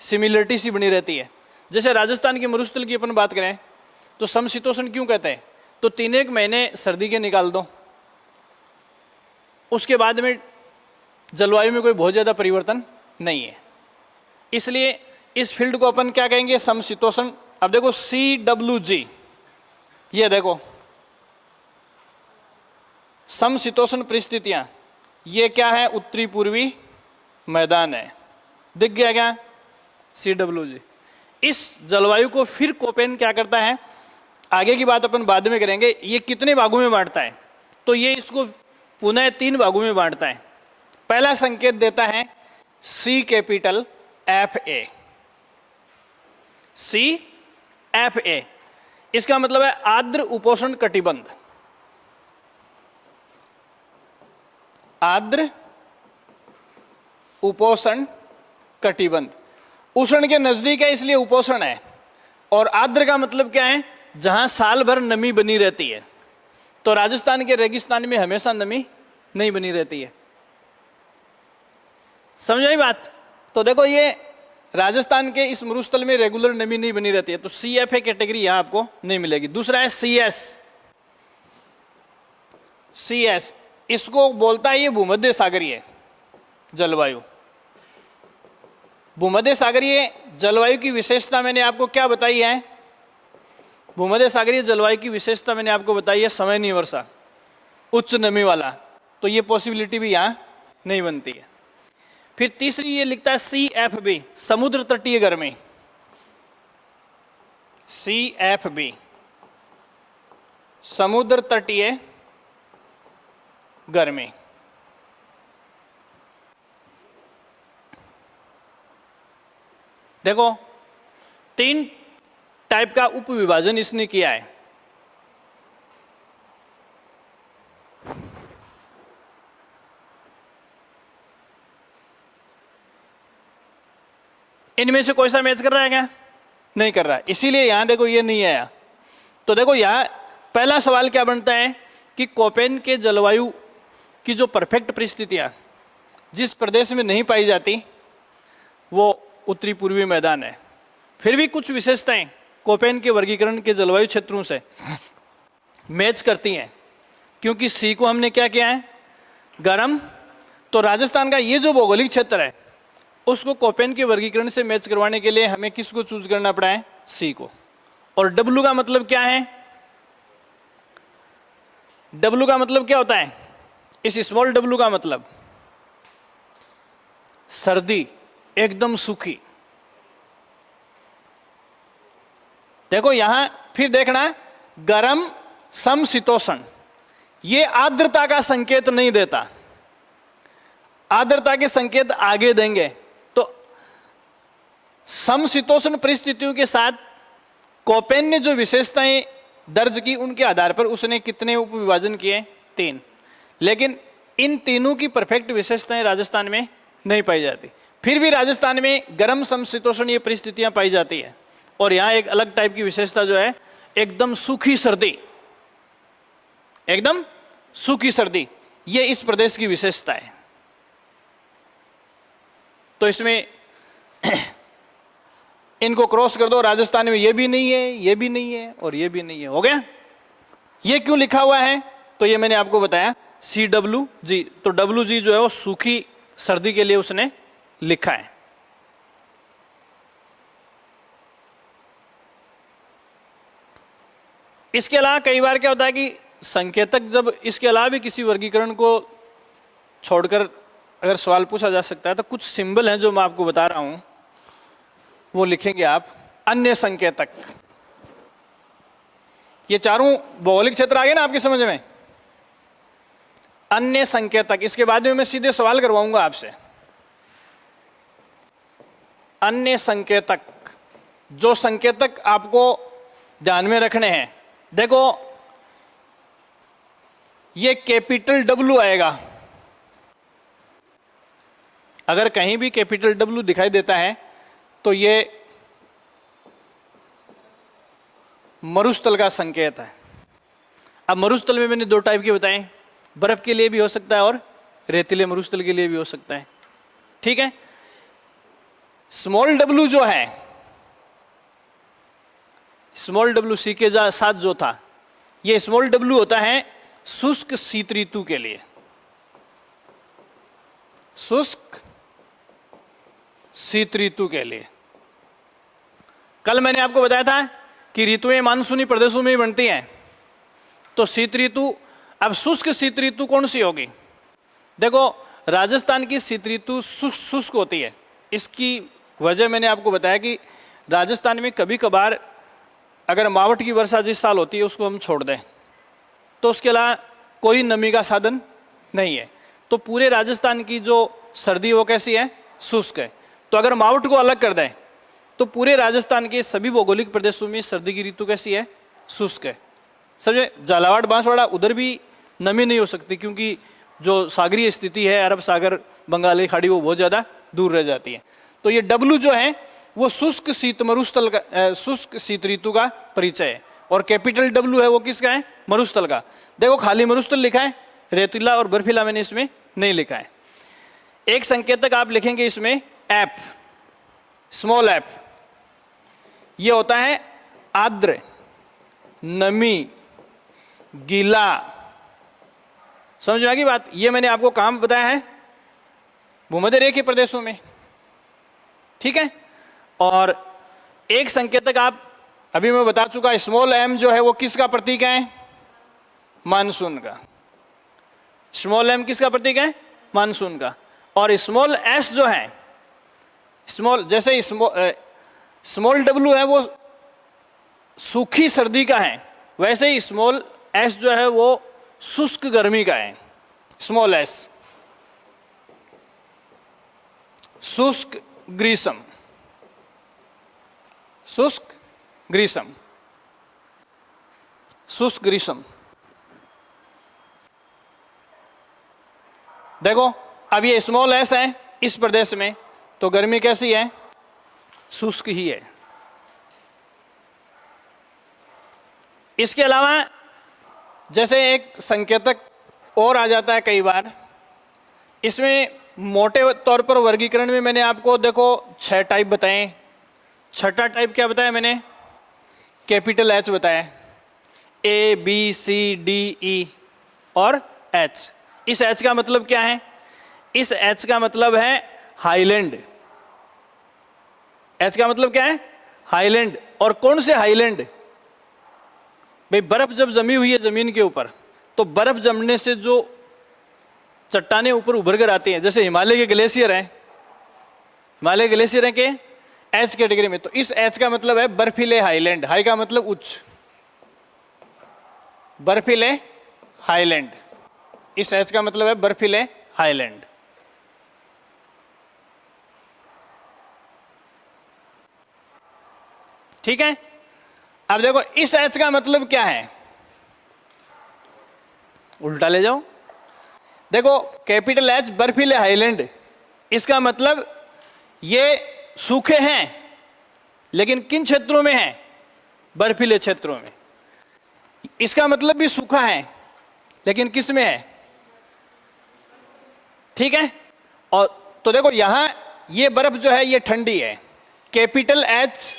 सिमिलरिटी सी बनी रहती है। जैसे राजस्थान की मरुस्थल की अपन बात करें तो समशीतोष्ण क्यों कहते हैं? तो 3-1 महीने सर्दी के निकाल दो, उसके बाद में जलवायु में कोई बहुत ज्यादा परिवर्तन नहीं है, इसलिए इस फील्ड को अपन क्या कहेंगे? समशीतोष्ण। अब देखो CWG, ये देखो समशीतोष्ण परिस्थितियां, ये क्या है? उत्तरी पूर्वी मैदान है। दिख गया क्या? CWG। इस जलवायु को फिर कोपेन क्या करता है, आगे की बात अपन बाद में करेंगे, ये कितने भागों में बांटता है। तो ये इसको पुनः 3 भागों में बांटता है। पहला संकेत देता है C capital F A, C F A, इसका मतलब है आर्द्र उपोष्ण कटिबंध, आर्द्र उपोष्ण कटिबंध। उष्ण के नजदीक है इसलिए उपोष्ण है, और आर्द्र का मतलब क्या है, जहां साल भर नमी बनी रहती है। तो राजस्थान के रेगिस्तान में हमेशा नमी नहीं बनी रहती है। समझ आई बात। तो देखो ये राजस्थान के इस मरुस्थल में रेगुलर नमी नहीं बनी रहती है, तो सी एफ ए कैटेगरी यहां आपको नहीं मिलेगी। दूसरा है सी एस, सी एस इसको बोलता है ये भूमध्य सागरीय जलवायु। भूमध्य सागरीय जलवायु की विशेषता मैंने आपको क्या बताई है, भूमध्य सागरीय जलवायु की विशेषता मैंने आपको बताई है समय नहीं वर्षा, उच्च नमी वाला। तो ये पॉसिबिलिटी भी यहां नहीं बनती है। फिर तीसरी ये लिखता है सी एफ बी, समुद्र तटीय गर्मी, सी एफ बी समुद्र तटीय गर्मी। देखो 3 टाइप का उप विभाजन इसने किया है। इनमें से कोई सा मैच कर रहा है क्या, नहीं कर रहा है, इसीलिए यहां देखो ये नहीं आया। तो देखो यहां पहला सवाल क्या बनता है कि कोपेन के जलवायु की जो परफेक्ट परिस्थितियां जिस प्रदेश में नहीं पाई जाती वो उत्तरी पूर्वी मैदान है। फिर भी कुछ विशेषताएं कोपेन के वर्गीकरण के जलवायु क्षेत्रों से मैच करती हैं, क्योंकि सी को हमने क्या किया है, गर्म। तो राजस्थान का ये जो भौगोलिक क्षेत्र है उसको कोपेन के वर्गीकरण से मैच करवाने के लिए हमें किसको चूज करना पड़ा है, सी को। और डब्ल्यू का मतलब क्या है, डब्ल्यू का मतलब क्या होता है, इस स्मॉल डब्ल्यू का मतलब सर्दी, एकदम सूखी। देखो यहां फिर देखना गर्म समशीतोष्ण, ये आर्द्रता का संकेत नहीं देता, आर्द्रता के संकेत आगे देंगे। तो समशीतोष्ण परिस्थितियों के साथ कोपेन ने जो विशेषताएं दर्ज की उनके आधार पर उसने कितने उपविभाजन किए, 3। लेकिन इन तीनों की परफेक्ट विशेषताएं राजस्थान में नहीं पाई जाती। फिर भी राजस्थान में गर्म समशीतोष्णीय परिस्थितियां पाई जाती है। और यहां एक अलग टाइप की विशेषता जो है, एकदम सूखी सर्दी, एकदम सूखी सर्दी, ये इस प्रदेश की विशेषता है। तो इसमें इनको क्रॉस कर दो, राजस्थान में ये भी नहीं है, ये भी नहीं है और ये भी नहीं है, हो गया। ये क्यों लिखा हुआ है, तो ये मैंने आपको बताया CWG। तो WG जो है वो सूखी सर्दी के लिए उसने लिखा है। इसके अलावा कई बार क्या होता है कि संकेतक, जब इसके अलावा भी किसी वर्गीकरण को छोड़कर अगर सवाल पूछा जा सकता है तो कुछ सिंबल हैं जो मैं आपको बता रहा हूं वो लिखेंगे आप। अन्य संकेतक, ये चारों भौगोलिक क्षेत्र आ गए ना आपकी समझ में। अन्य संकेतक, इसके बाद में मैं सीधे सवाल करवाऊंगा आपसे। अन्य संकेतक, जो संकेतक आपको ध्यान में रखने हैं, देखो ये कैपिटल W आएगा। अगर कहीं भी कैपिटल W दिखाई देता है तो ये मरुस्थल का संकेत है। अब मरुस्थल में मैंने 2 टाइप के बताए, बर्फ के लिए भी हो सकता है और रेतीले मरुस्थल के लिए भी हो सकता है, ठीक है। स्मॉल W जो है, स्मॉल W सी के साथ जो था, ये स्मॉल W होता है शुष्क शीत ऋतु के लिए, शुष्क शीत ऋतु के लिए। कल मैंने आपको बताया था कि ऋतुएं मानसूनी प्रदेशों में ही बनती हैं। तो शीत ऋतु, अब शुष्क शीत ऋतु कौन सी होगी, देखो राजस्थान की शीत ऋतु शुष्क होती है। इसकी वजह मैंने आपको बताया कि राजस्थान में कभी कभार अगर मावठ की वर्षा जिस साल होती है उसको हम छोड़ दें तो उसके अलावा कोई नमी का साधन नहीं है। तो पूरे राजस्थान की जो सर्दी वो कैसी है, शुष्क है। तो अगर मावठ को अलग कर दें तो पूरे राजस्थान के सभी भौगोलिक प्रदेशों में सर्दी की ऋतु कैसी है, शुष्क है। समझे, झालावाड़ बांसवाड़ा उधर भी नमी नहीं हो सकती क्योंकि जो सागरीय स्थिति है अरब सागर बंगाल की खाड़ी वो बहुत ज़्यादा दूर रह जाती है। तो ये डब्लू जो है वो शुष्क शीत मरुस्थल का शुष्क शीत ऋतु का परिचय है। और कैपिटल डब्लू है वो किसका है, मरुस्थल का। देखो खाली मरुस्थल लिखा है, रेतीला और बर्फीला मैंने इसमें नहीं लिखा है। एक संकेतक आप लिखेंगे इसमें एप, स्मॉल एप, ये होता है आर्द्र, नमी, गीला। समझ में आ गई बात। ये मैंने आपको कहाँ बताया है, भूमध्य रेखीय प्रदेशों में, ठीक है। और एक संकेतक आप अभी मैं बता चुका, स्मॉल एम जो है वो किसका प्रतीक है, मानसून का। स्मॉल एम किसका प्रतीक है, मानसून का। और स्मॉल एस जो है, स्मॉल जैसे स्मॉल डब्ल्यू है वो सूखी सर्दी का है, वैसे ही स्मॉल एस जो है वो शुष्क गर्मी का है। स्मॉल एस शुष्क ग्रीष्म, शुष्क ग्रीष्म, शुष्क ग्रीष्म। देखो अब ये स्मॉल एस है इस प्रदेश में, तो गर्मी कैसी है, शुष्क ही है। इसके अलावा जैसे एक संकेतक और आ जाता है कई बार, इसमें मोटे तौर पर वर्गीकरण में मैंने आपको देखो 6 टाइप बताए। छठा टाइप क्या बताया मैंने, कैपिटल एच बताया, A B C D E और एच। इस एच का मतलब क्या है, इस एच का मतलब है हाईलैंड। एच का मतलब क्या है, हाईलैंड। और कौन से हाईलैंड, भाई बर्फ जब जमी हुई है जमीन के ऊपर, तो बर्फ जमने से जो चट्टानें ऊपर उभर कर आती हैं, जैसे हिमालय के ग्लेशियर हैं, हिमालय ग्लेशियर हैं के एच कैटेगरी में, तो इस एच का मतलब है बर्फीले हाईलैंड। हाई का मतलब उच्च, बर्फीले हाईलैंड। इस एच का मतलब है बर्फीले हाईलैंड। ठीक है। अब देखो इस एच का मतलब क्या है, उल्टा ले जाओ। देखो कैपिटल एच बर्फीले हाईलैंड, इसका मतलब ये सूखे हैं, लेकिन किन क्षेत्रों में हैं, बर्फीले क्षेत्रों में। इसका मतलब भी सूखा है, लेकिन किस में है, ठीक है। और तो देखो यहां ये बर्फ जो है ये ठंडी है, कैपिटल एच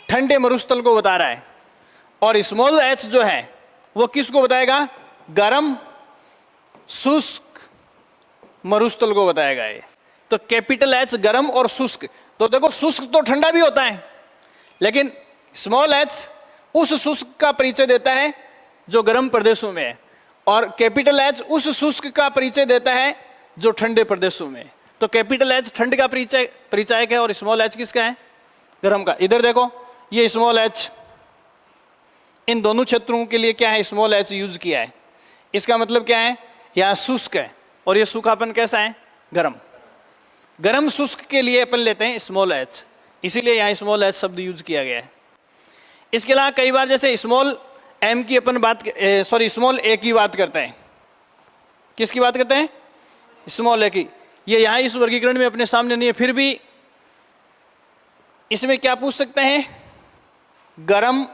ठंडे मरुस्थल को बता रहा है, और स्मॉल एच जो है वो किसको बताएगा, गर्म शुष्क मरुस्थल को बताएगा ये। तो कैपिटल एच गर्म और शुष्क। तो देखो शुष्क तो ठंडा भी होता है, लेकिन स्मॉल एच उस शुष्क का परिचय देता है जो गर्म प्रदेशों में है, और कैपिटल एच उस शुष्क का परिचय देता है जो ठंडे प्रदेशों में है। तो कैपिटल एच ठंड का परिचायक है और स्मॉल एच किसका है, गर्म का। इधर देखो ये स्मॉल एच, इन दोनों क्षेत्रों के लिए क्या है, स्मॉल एच यूज किया है। इसका मतलब क्या है, यहाँ शुष्क है और ये सूखापन कैसा है, गर्म। गर्म शुष्क के लिए अपन लेते हैं स्मॉल एच, इसीलिए यहाँ स्मॉल एच शब्द यूज किया गया है। इसके अलावा कई बार जैसे स्मॉल एम की अपन स्मॉल ए की बात करते हैं। किसकी बात करते हैं, स्मॉल ए की। ये यहाँ इस वर्गीकरण में अपने सामने नहीं है, फिर भी इसमें क्या पूछ सकते हैं, गर्म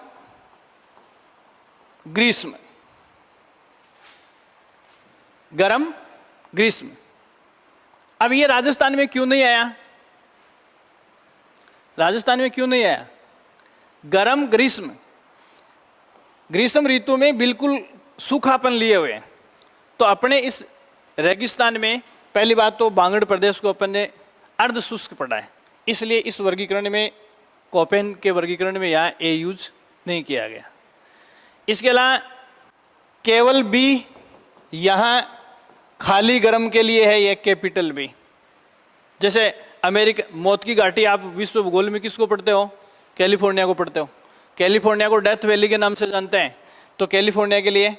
ग्रीष्म, गर्म ग्रीष्म। अब ये राजस्थान में क्यों नहीं आया, राजस्थान में क्यों नहीं आया, गर्म ग्रीष्म। ग्रीष्म ऋतु में बिल्कुल सूखापन लिए हुए हैं। तो अपने इस रेगिस्तान में पहली बात तो बांगड़ प्रदेश को अपन ने अर्ध शुष्क पढ़ा है, इसलिए इस वर्गीकरण में, कोपेन के वर्गीकरण में यहाँ ए यूज नहीं किया गया। इसके अलावा केवल बी यहाँ खाली गर्म के लिए है, ये कैपिटल बी। जैसे अमेरिका, मौत की घाटी आप विश्व भूगोल में किसको पढ़ते हो, कैलिफोर्निया को पढ़ते हो, कैलिफोर्निया को डेथ वैली के नाम से जानते हैं, तो कैलिफोर्निया के लिए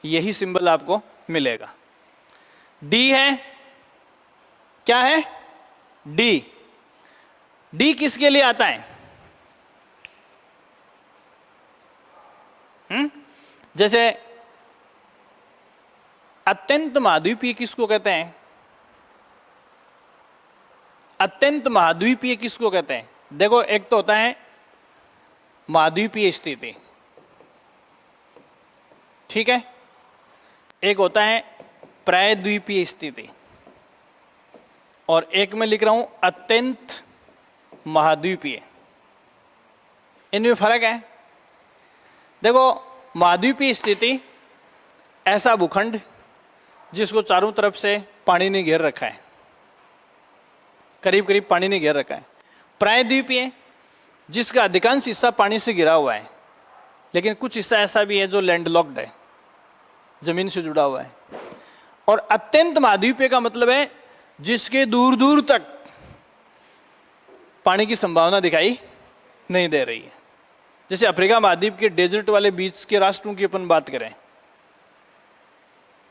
यही सिंबल आपको मिलेगा। डी है, क्या है? डी। डी किसके लिए आता है? जैसे अत्यंत महाद्वीपीय किसको कहते हैं? अत्यंत महाद्वीपीय किसको कहते हैं? देखो, एक तो होता है महाद्वीपीय स्थिति, ठीक है, एक होता है प्रायद्वीपीय स्थिति, और एक मैं लिख रहा हूं अत्यंत महाद्वीपीय। इनमें फर्क है। देखो, महाद्वीपीय स्थिति ऐसा भूखंड जिसको चारों तरफ से पानी ने घेर रखा है, करीब करीब पानी ने घेर रखा है। प्रायद्वीपीय जिसका अधिकांश हिस्सा पानी से घिरा हुआ है, लेकिन कुछ हिस्सा ऐसा भी है जो लैंडलॉक्ड है, जमीन से जुड़ा हुआ है। और अत्यंत महाद्वीपीय का मतलब है जिसके दूर दूर तक पानी की संभावना दिखाई नहीं दे रही है। जैसे अफ्रीका महाद्वीप के डेजर्ट वाले बीच के राष्ट्रों की अपन बात करें,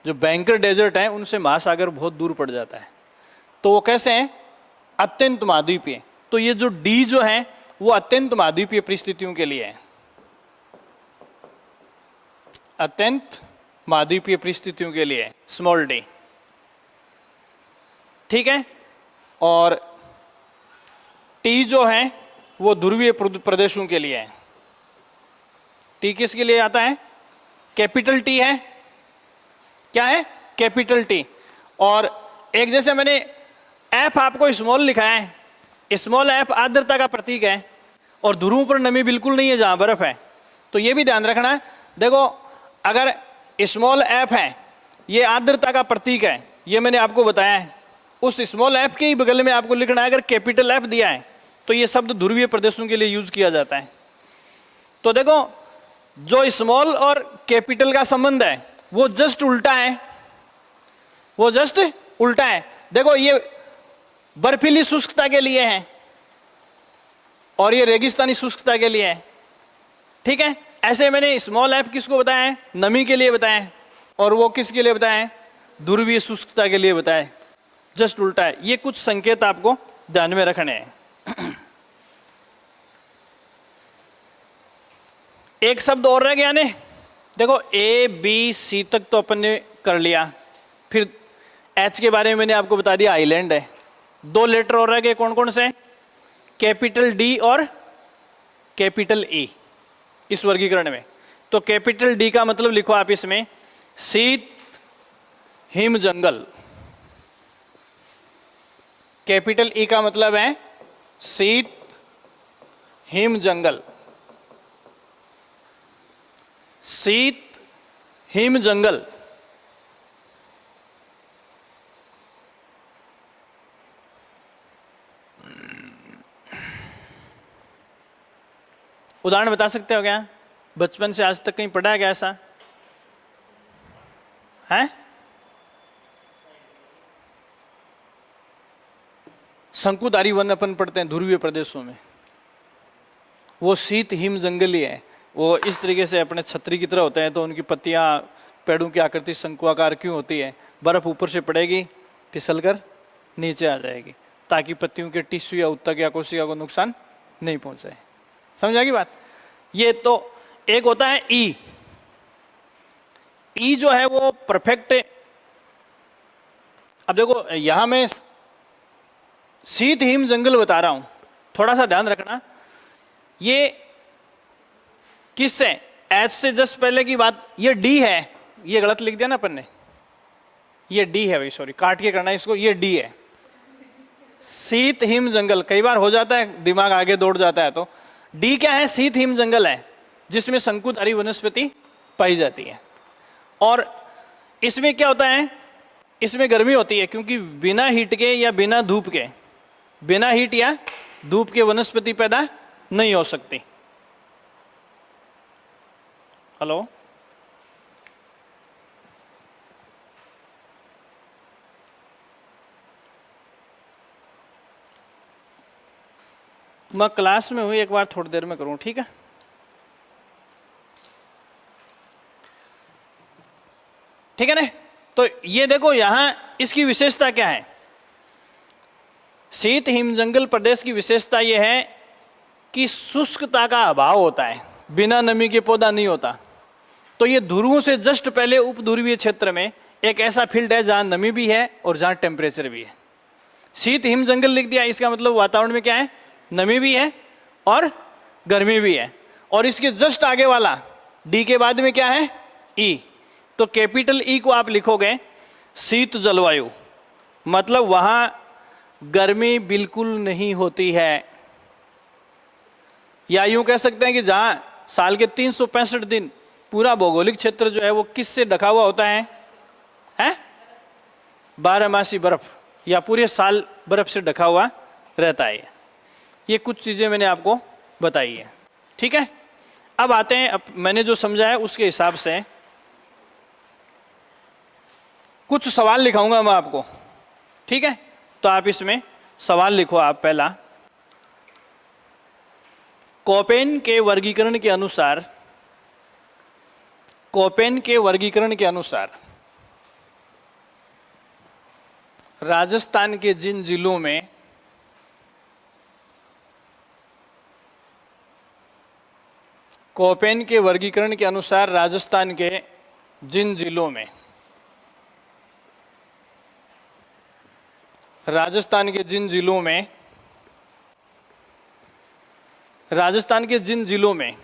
जो बैंकर डेजर्ट है उनसे महासागर बहुत दूर पड़ जाता है, तो वो कैसे हैं? अत्यंत महाद्वीपीय। तो ये जो डी जो है वो अत्यंत महाद्वीपीय परिस्थितियों के लिए है, अत्यंत महाद्वीपीय परिस्थितियों के लिए, स्मॉल डी, ठीक है। और टी जो है वो ध्रुवीय प्रदेशों के लिए है। टी किसके लिए आता है? कैपिटल टी है, क्या है? Capital T. और एक जैसे मैंने एफ आपको स्मॉल लिखा है, स्मॉल एफ आर्द्रता का प्रतीक है, और ध्रुवों पर नमी बिल्कुल नहीं है जहां बर्फ है, तो ये भी ध्यान रखना है। देखो, अगर स्मॉल एफ है, ये आर्द्रता का प्रतीक है, ये मैंने आपको बताया है। उस स्मॉल एफ के ही बगल में आपको लिखना है, अगर कैपिटल एफ दिया है तो ये शब्द ध्रुवीय प्रदेशों के लिए यूज किया जाता है। तो देखो, जो स्मॉल और कैपिटल का संबंध है वो जस्ट उल्टा है, वो जस्ट उल्टा है। देखो, ये बर्फीली शुष्कता के लिए है और ये रेगिस्तानी शुष्कता के लिए है, ठीक है। ऐसे मैंने स्मॉल एफ किसको बताया है? नमी के लिए बताया है, और वो किसके लिए बताया है? ध्रुवीय शुष्कता के लिए बताया है, जस्ट उल्टा है। ये कुछ संकेत आपको ध्यान में रखने हैं। एक शब्द और रह गया ने, देखो ए बी सी तक तो अपन ने कर लिया, फिर एच के बारे में मैंने आपको बता दिया, आइलैंड है। दो लेटर और रह गए, कौन कौन से? कैपिटल डी और कैपिटल ई इस वर्गीकरण में। तो कैपिटल डी का मतलब लिखो आप इसमें, शीत हिम जंगल। कैपिटल ई का मतलब है शीत हिम जंगल, शीत हिम जंगल। उदाहरण बता सकते हो क्या? बचपन से आज तक कहीं पढ़ा है क्या ऐसा? है? शंकुधारी वन अपन पढ़ते हैं ध्रुवीय प्रदेशों में, वो शीत हिम जंगली है। वो इस तरीके से अपने छतरी की तरह होते हैं, तो उनकी पत्तियां पेड़ों की आकृति शंकुआकार क्यों होती है? बर्फ ऊपर से पड़ेगी, फिसल कर नीचे आ जाएगी, ताकि पत्तियों के टिश्यू या उत्तक या कोशिका को नुकसान नहीं पहुंचे। समझ आएगी बात? ये तो एक होता है ई। ई जो है वो परफेक्ट। अब देखो, यहां मैं शीत हिम जंगल बता रहा हूं, थोड़ा सा ध्यान रखना। ये किससे? एच से जस्ट पहले की बात। ये डी है, ये गलत लिख दिया ना अपन ने, ये डी है भाई, सॉरी, काट के करना इसको, ये डी है। शीत हिम जंगल, कई बार हो जाता है दिमाग आगे दौड़ जाता है। तो डी क्या है? शीत हिम जंगल है जिसमें शंकुधारी वनस्पति पाई जाती है। और इसमें क्या होता है? इसमें गर्मी होती है, क्योंकि बिना हीट के या बिना धूप के, बिना हीट या धूप के वनस्पति पैदा नहीं हो सकती। हेलो, मैं क्लास में हूँ, एक बार थोड़ी देर में करूँ, ठीक है? ठीक है ना? तो ये देखो यहां इसकी विशेषता क्या है। शीत हिमजंगल प्रदेश की विशेषता यह है कि शुष्कता का अभाव होता है, बिना नमी के पौधा नहीं होता। तो ये ध्रुवों से जस्ट पहले उपध्रुवीय क्षेत्र में एक ऐसा फील्ड है जहां नमी भी है और जहां टेम्परेचर भी है। शीत हिमजंगल लिख दिया, इसका मतलब वातावरण में क्या है, नमी भी है और गर्मी भी है। और इसके जस्ट आगे वाला डी के बाद में क्या है, ई। तो कैपिटल ई को आप लिखोगे शीत जलवायु, मतलब वहां गर्मी बिल्कुल नहीं होती है। या यूं कह सकते हैं कि जहां साल के 365 दिन पूरा भौगोलिक क्षेत्र जो है वो किससे ढका हुआ होता है? 12मासी बर्फ, या पूरे साल बर्फ से ढका हुआ रहता है। ये कुछ चीजें मैंने आपको बताई है, ठीक है? अब आते हैं, अब मैंने जो समझा है उसके हिसाब से कुछ सवाल लिखाऊंगा मैं आपको, ठीक है? तो आप इसमें सवाल लिखो। आप पहला, कोपेन के वर्गीकरण के अनुसार, कोपेन के वर्गीकरण के अनुसार राजस्थान के जिन जिलों में कोपेन के वर्गीकरण के अनुसार राजस्थान के जिन जिलों में, राजस्थान के जिन जिलों में, राजस्थान के जिन जिलों में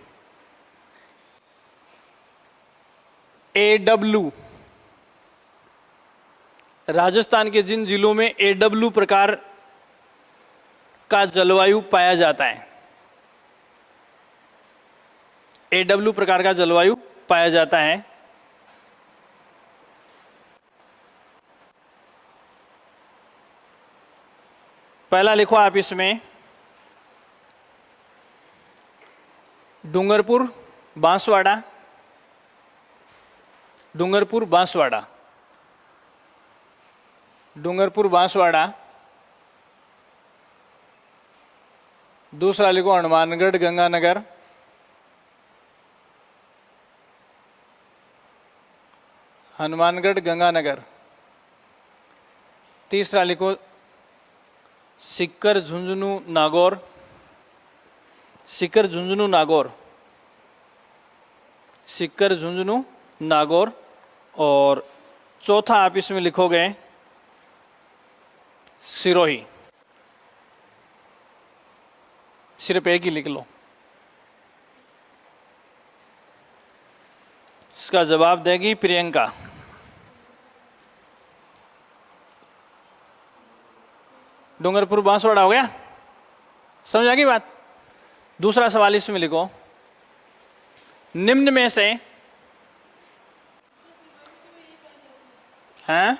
AW, राजस्थान के जिन जिलों में AW प्रकार का जलवायु पाया जाता है, AW प्रकार का जलवायु पाया जाता है, पहला लिखो आप इसमें डूंगरपुर बांसवाड़ा, डूंगरपुर बांसवाड़ा, डूंगरपुर बांसवाड़ा। दूसरा लिखो हनुमानगढ़ गंगानगर, हनुमानगढ़ गंगानगर। तीसरा लिखो सीकर झुंझुनू नागौर, सीकर झुंझुनू नागौर, सीकर झुंझुनू नागौर। और चौथा आप इसमें लिखोगे सिरोही, सिर्फ एक ही लिख लो। इसका जवाब देगी प्रियंका। डूंगरपुर बांसवाड़ा हो गया, समझ आ गई बात? दूसरा सवाल इसमें लिखो, निम्न में से, हैं?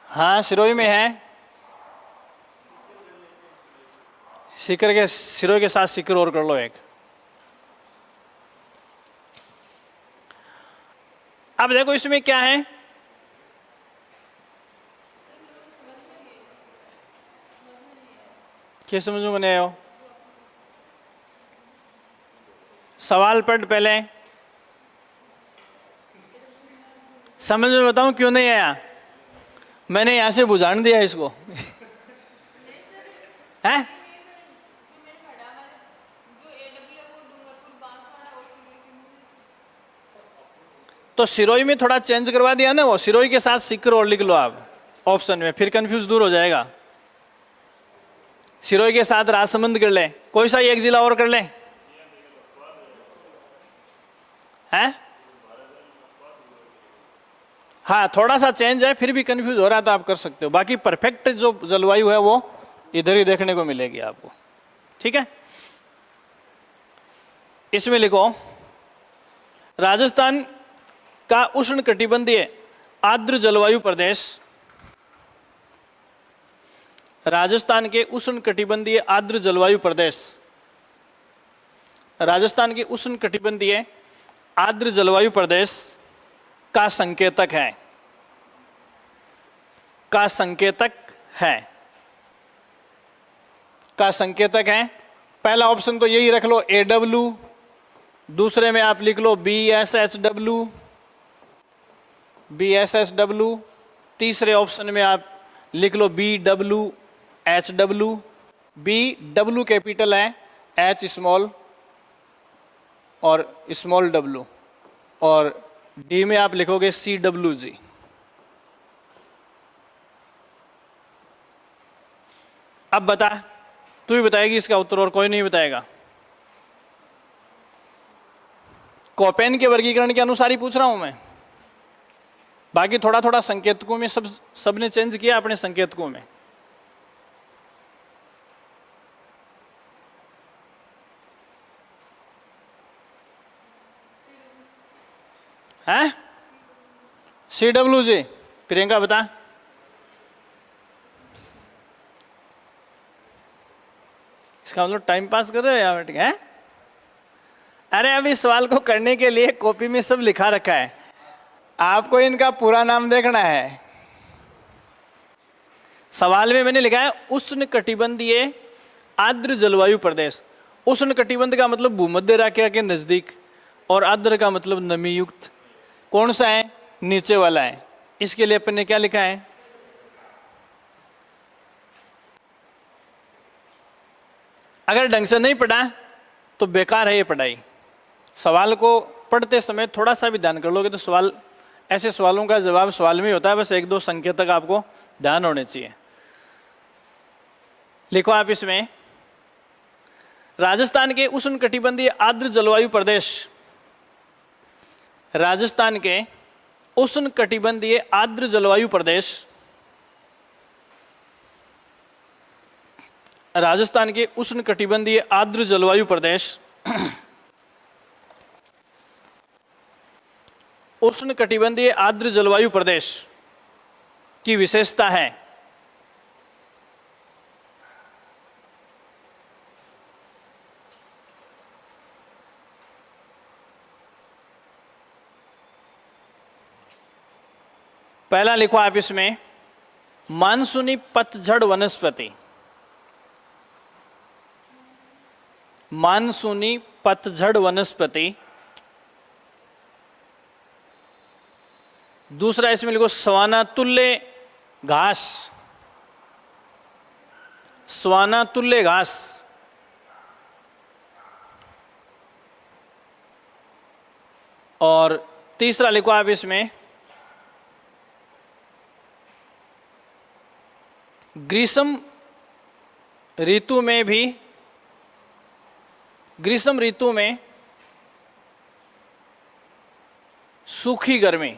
हाँ, सिरोही में है। सीकर के, सिरोही के साथ सीकर और कर लो एक। अब देखो इसमें क्या है, क्या समझ में बने हो? सवाल पढ़ पहले, समझ में बताऊं क्यों नहीं आया? मैंने यहां से बुझान दिया इसको। है? तो सिरोही में थोड़ा चेंज करवा दिया ना, वो सिरोही के साथ सीकर और लिख लो आप ऑप्शन में, फिर कंफ्यूज दूर हो जाएगा। सिरोही के साथ राजसमंद कर ले, कोई सा एक जिला और कर ले, हैं? हाँ, थोड़ा सा चेंज है, फिर भी कंफ्यूज हो रहा था, आप कर सकते हो। बाकी परफेक्ट जो जलवायु है वो इधर ही देखने को मिलेगी आपको, ठीक है? इसमें लिखो राजस्थान का उष्ण कटिबंधीय आर्द्र जलवायु प्रदेश, राजस्थान के उष्ण कटिबंधीय आर्द्र जलवायु प्रदेश, राजस्थान के उष्ण कटिबंधीय आर्द्र जलवायु प्रदेश का संकेतक है, का संकेतक है। का संकेतक है। पहला ऑप्शन तो यही रख लो AW, दूसरे में आप लिख लो BSSW, तीसरे ऑप्शन में आप लिख लो BWHW। BW कैपिटल है, H स्मॉल और स्मॉल W, और D में आप लिखोगे CWG। अब बता, तू ही बताएगी इसका उत्तर और कोई नहीं बताएगा। कोपेन के वर्गीकरण के अनुसार ही पूछ रहा हूं मैं, बाकी थोड़ा थोड़ा संकेतकों में सबने चेंज किया अपने संकेतकों में। हैं? CWG। प्रियंका बता। इसका मतलब टाइम पास कर रहे हो या बैठ के? अरे अभी सवाल को करने के लिए कॉपी में सब लिखा रखा है, आपको इनका पूरा नाम देखना है। सवाल में मैंने लिखा है उष्णकटिबंधीय आर्द्र जलवायु प्रदेश। उष्णकटिबंध का मतलब भूमध्य रेखा के नजदीक, और आर्द्र का मतलब नमी युक्त। कौन सा है? नीचे वाला है। इसके लिए अपन ने क्या लिखा है? अगर ढंग से नहीं पढ़ा तो बेकार है ये पढ़ाई। सवाल को पढ़ते समय थोड़ा सा भी ध्यान कर लोगे तो सवाल, ऐसे सवालों का जवाब सवाल में ही होता है, बस एक दो संकेतक आपको ध्यान होने चाहिए। लिखो आप इसमें, राजस्थान के उष्णकटिबंधीय आर्द्र जलवायु प्रदेश, राजस्थान के उष्णकटिबंधीय आर्द्र जलवायु प्रदेश, राजस्थान के उष्णकटिबंधीय आर्द्र जलवायु प्रदेश उष्णकटिबंधीय आर्द्र जलवायु प्रदेश की विशेषता है पहला लिखो आप इसमें, मानसूनी पतझड़ वनस्पति। मानसूनी पतझड़ वनस्पति। दूसरा इसमें लिखो सवाना तुल्य घास। सवाना तुल्य घास। और तीसरा लिखो आप इसमें, ग्रीष्म ऋतु में भी, ग्रीष्म ऋतु में सूखी गर्मी।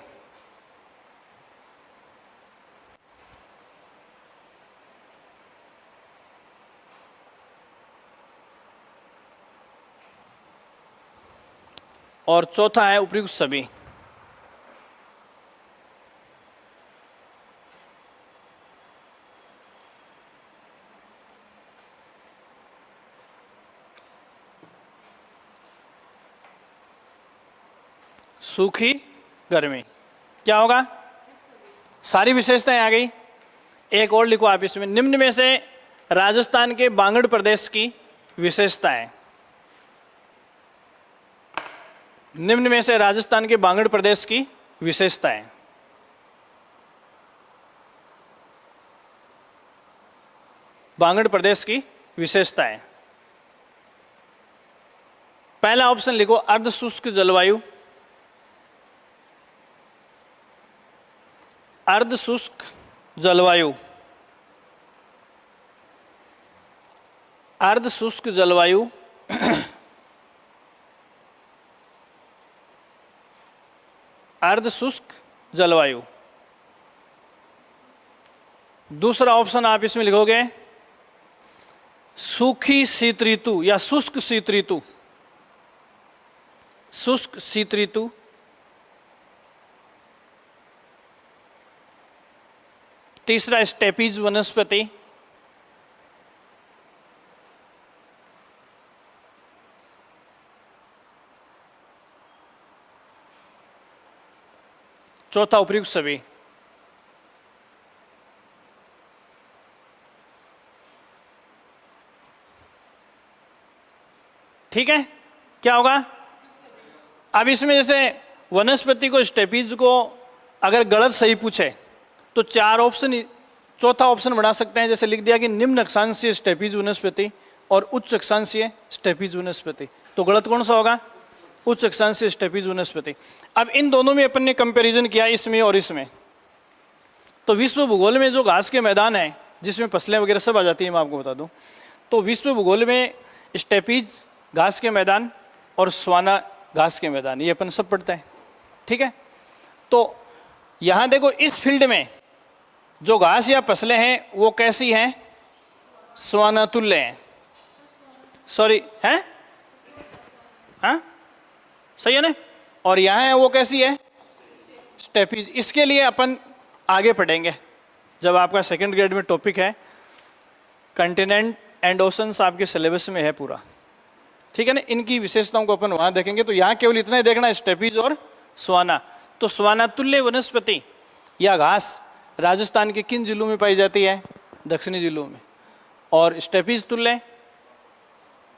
और चौथा है उपयुक्त सभी। सूखी गर्मी क्या होगा? सारी विशेषताएं आ गई। एक और लिखो आप इसमें, निम्न में से राजस्थान के बांगड़ प्रदेश की विशेषताएं। निम्न में से राजस्थान के बांगड़ प्रदेश की विशेषताएं। बांगड़ प्रदेश की विशेषताएं। पहला ऑप्शन लिखो अर्ध शुष्क जलवायु। अर्ध शुष्क जलवायु। अर्ध शुष्क जलवायु। अर्ध शुष्क जलवायु। दूसरा ऑप्शन आप इसमें लिखोगे सूखी शीत ऋतु या शुष्क शीत ऋतु। शुष्क शीत ऋतु। तीसरा स्टेपीज वनस्पति। चौथा उपयुक्त सभी। ठीक है, क्या होगा? अब इसमें जैसे वनस्पति को, स्टेपीज को अगर गलत सही पूछे तो चार ऑप्शन, चौथा ऑप्शन बढ़ा सकते हैं। जैसे लिख दिया कि निम्न अक्षांशीय स्टेपीज वनस्पति और उच्च अक्षांशीय स्टेपीज वनस्पति, तो गलत कौन सा होगा? उच्च अक्षांशीय स्टेपीज वनस्पति। अब इन दोनों में अपन ने कंपैरिजन किया, इसमें और इसमें। तो विश्व भूगोल में जो घास के मैदान है जिसमें फसलें वगैरह सब आ जाती है, मैं आपको बता दूं, तो विश्व भूगोल में स्टेपीज घास के मैदान और स्वाना घास के मैदान, ये अपन सब पढ़ते हैं। ठीक है, तो यहां देखो इस फील्ड में जो घास या फसलें हैं वो कैसी हैं? स्वानातुल्य हैं। सॉरी, हैं? हाँ, सही है ना? और यहां है वो कैसी है? स्टेपीज। इसके लिए अपन आगे पढ़ेंगे जब आपका सेकंड ग्रेड में टॉपिक है कंटिनेंट एंड ओशंस, आपके सिलेबस में है पूरा। ठीक है ना, इनकी विशेषताओं को अपन वहां देखेंगे। तो यहाँ केवल इतना ही देखना, स्टेपीज और स्वाना। तो स्वानातुल्य वनस्पति या घास राजस्थान के किन जिलों में पाई जाती है? दक्षिणी जिलों में। और स्टेपीज तुल्य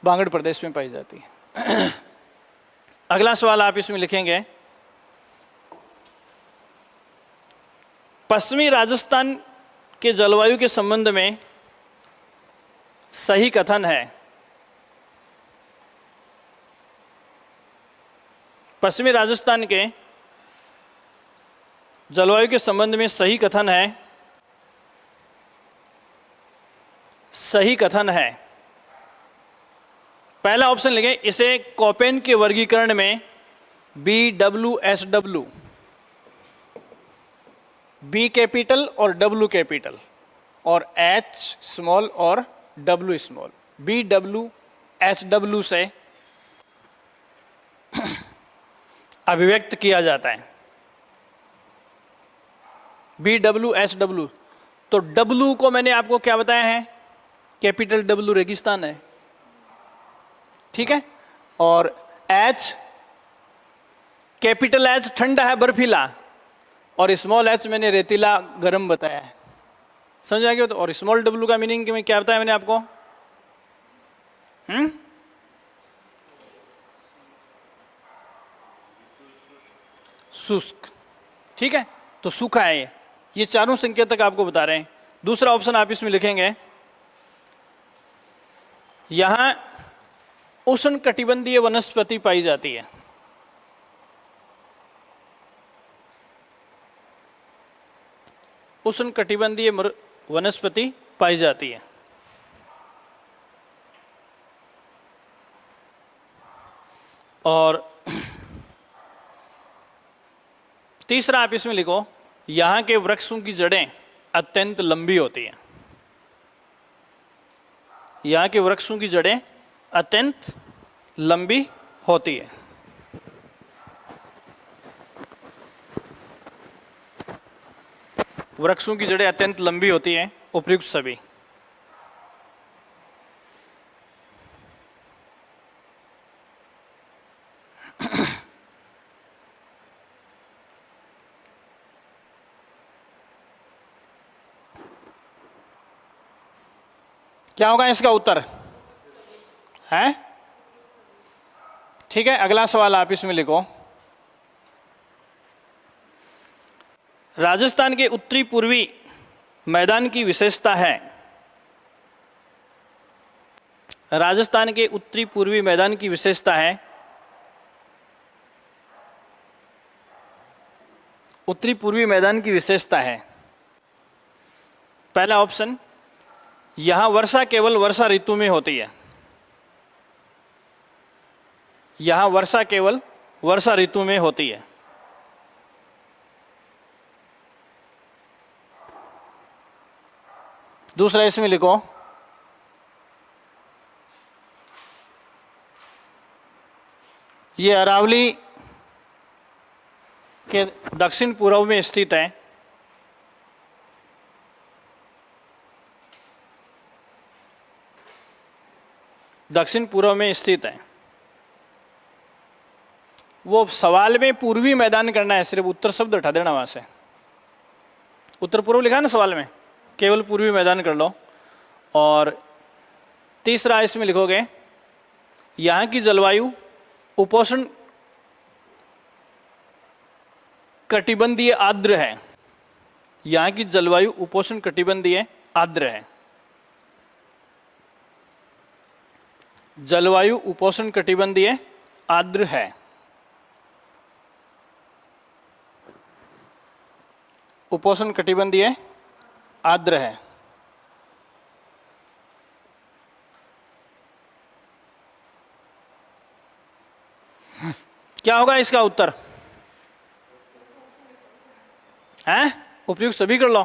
बांगड़ प्रदेश में पाई जाती है। अगला सवाल आप इसमें लिखेंगे, पश्चिमी राजस्थान के जलवायु के संबंध में सही कथन है। पश्चिमी राजस्थान के जलवायु के संबंध में सही कथन है। सही कथन है, पहला ऑप्शन लिखें, इसे कोपेन के वर्गीकरण में BWSW, बी कैपिटल और डब्ल्यू कैपिटल और H स्मॉल और W स्मॉल, BWSW से अभिव्यक्त किया जाता है। BWSW, तो W को मैंने आपको क्या बताया है? कैपिटल W रेगिस्तान है। ठीक है, और H, कैपिटल H ठंडा है, बर्फीला, और स्मॉल h मैंने रेतीला गर्म बताया है। समझ आ गया? तो और स्मॉल W का मीनिंग क्या बताया मैंने आपको? शुष्क। ठीक है, तो सूखा है ये चारों संकेतक आपको बता रहे हैं। दूसरा ऑप्शन आप इसमें लिखेंगे, यहां उष्ण कटिबंधीय वनस्पति पाई जाती है। उष्ण कटिबंधीय वनस्पति पाई जाती है। और तीसरा आप इसमें लिखो, यहां के वृक्षों की जड़ें अत्यंत लंबी होती हैं। यहां के वृक्षों की जड़ें अत्यंत लंबी होती है। वृक्षों की जड़ें अत्यंत लंबी होती हैं, उपयुक्त सभी। क्या होगा इसका उत्तर? है? ठीक है, अगला सवाल आप इसमें लिखो, राजस्थान के उत्तरी पूर्वी मैदान की विशेषता है। राजस्थान के उत्तरी पूर्वी मैदान की विशेषता है, उत्तरी पूर्वी मैदान की विशेषता है। पहला ऑप्शन, यहां वर्षा केवल वर्षा ऋतु में होती है। यहां वर्षा केवल वर्षा ऋतु में होती है। दूसरा इसमें लिखो, ये अरावली के दक्षिण पूर्व में स्थित है। दक्षिण पूर्व में स्थित है। वो सवाल में पूर्वी मैदान करना है, सिर्फ उत्तर शब्द हटा देना वहां से। उत्तर पूर्व लिखा है ना सवाल में, केवल पूर्वी मैदान कर लो। और तीसरा इसमें लिखोगे, यहाँ की जलवायु उपोष्ण कटिबंधीय आर्द्र है। यहाँ की जलवायु उपोष्ण कटिबंधीय आर्द्र है। जलवायु उपोष्ण कटिबंधीय आर्द्र है। उपोष्ण कटिबंधीय आर्द्र है। क्या होगा इसका उत्तर? हैं? उपयुक्त सभी कर लो।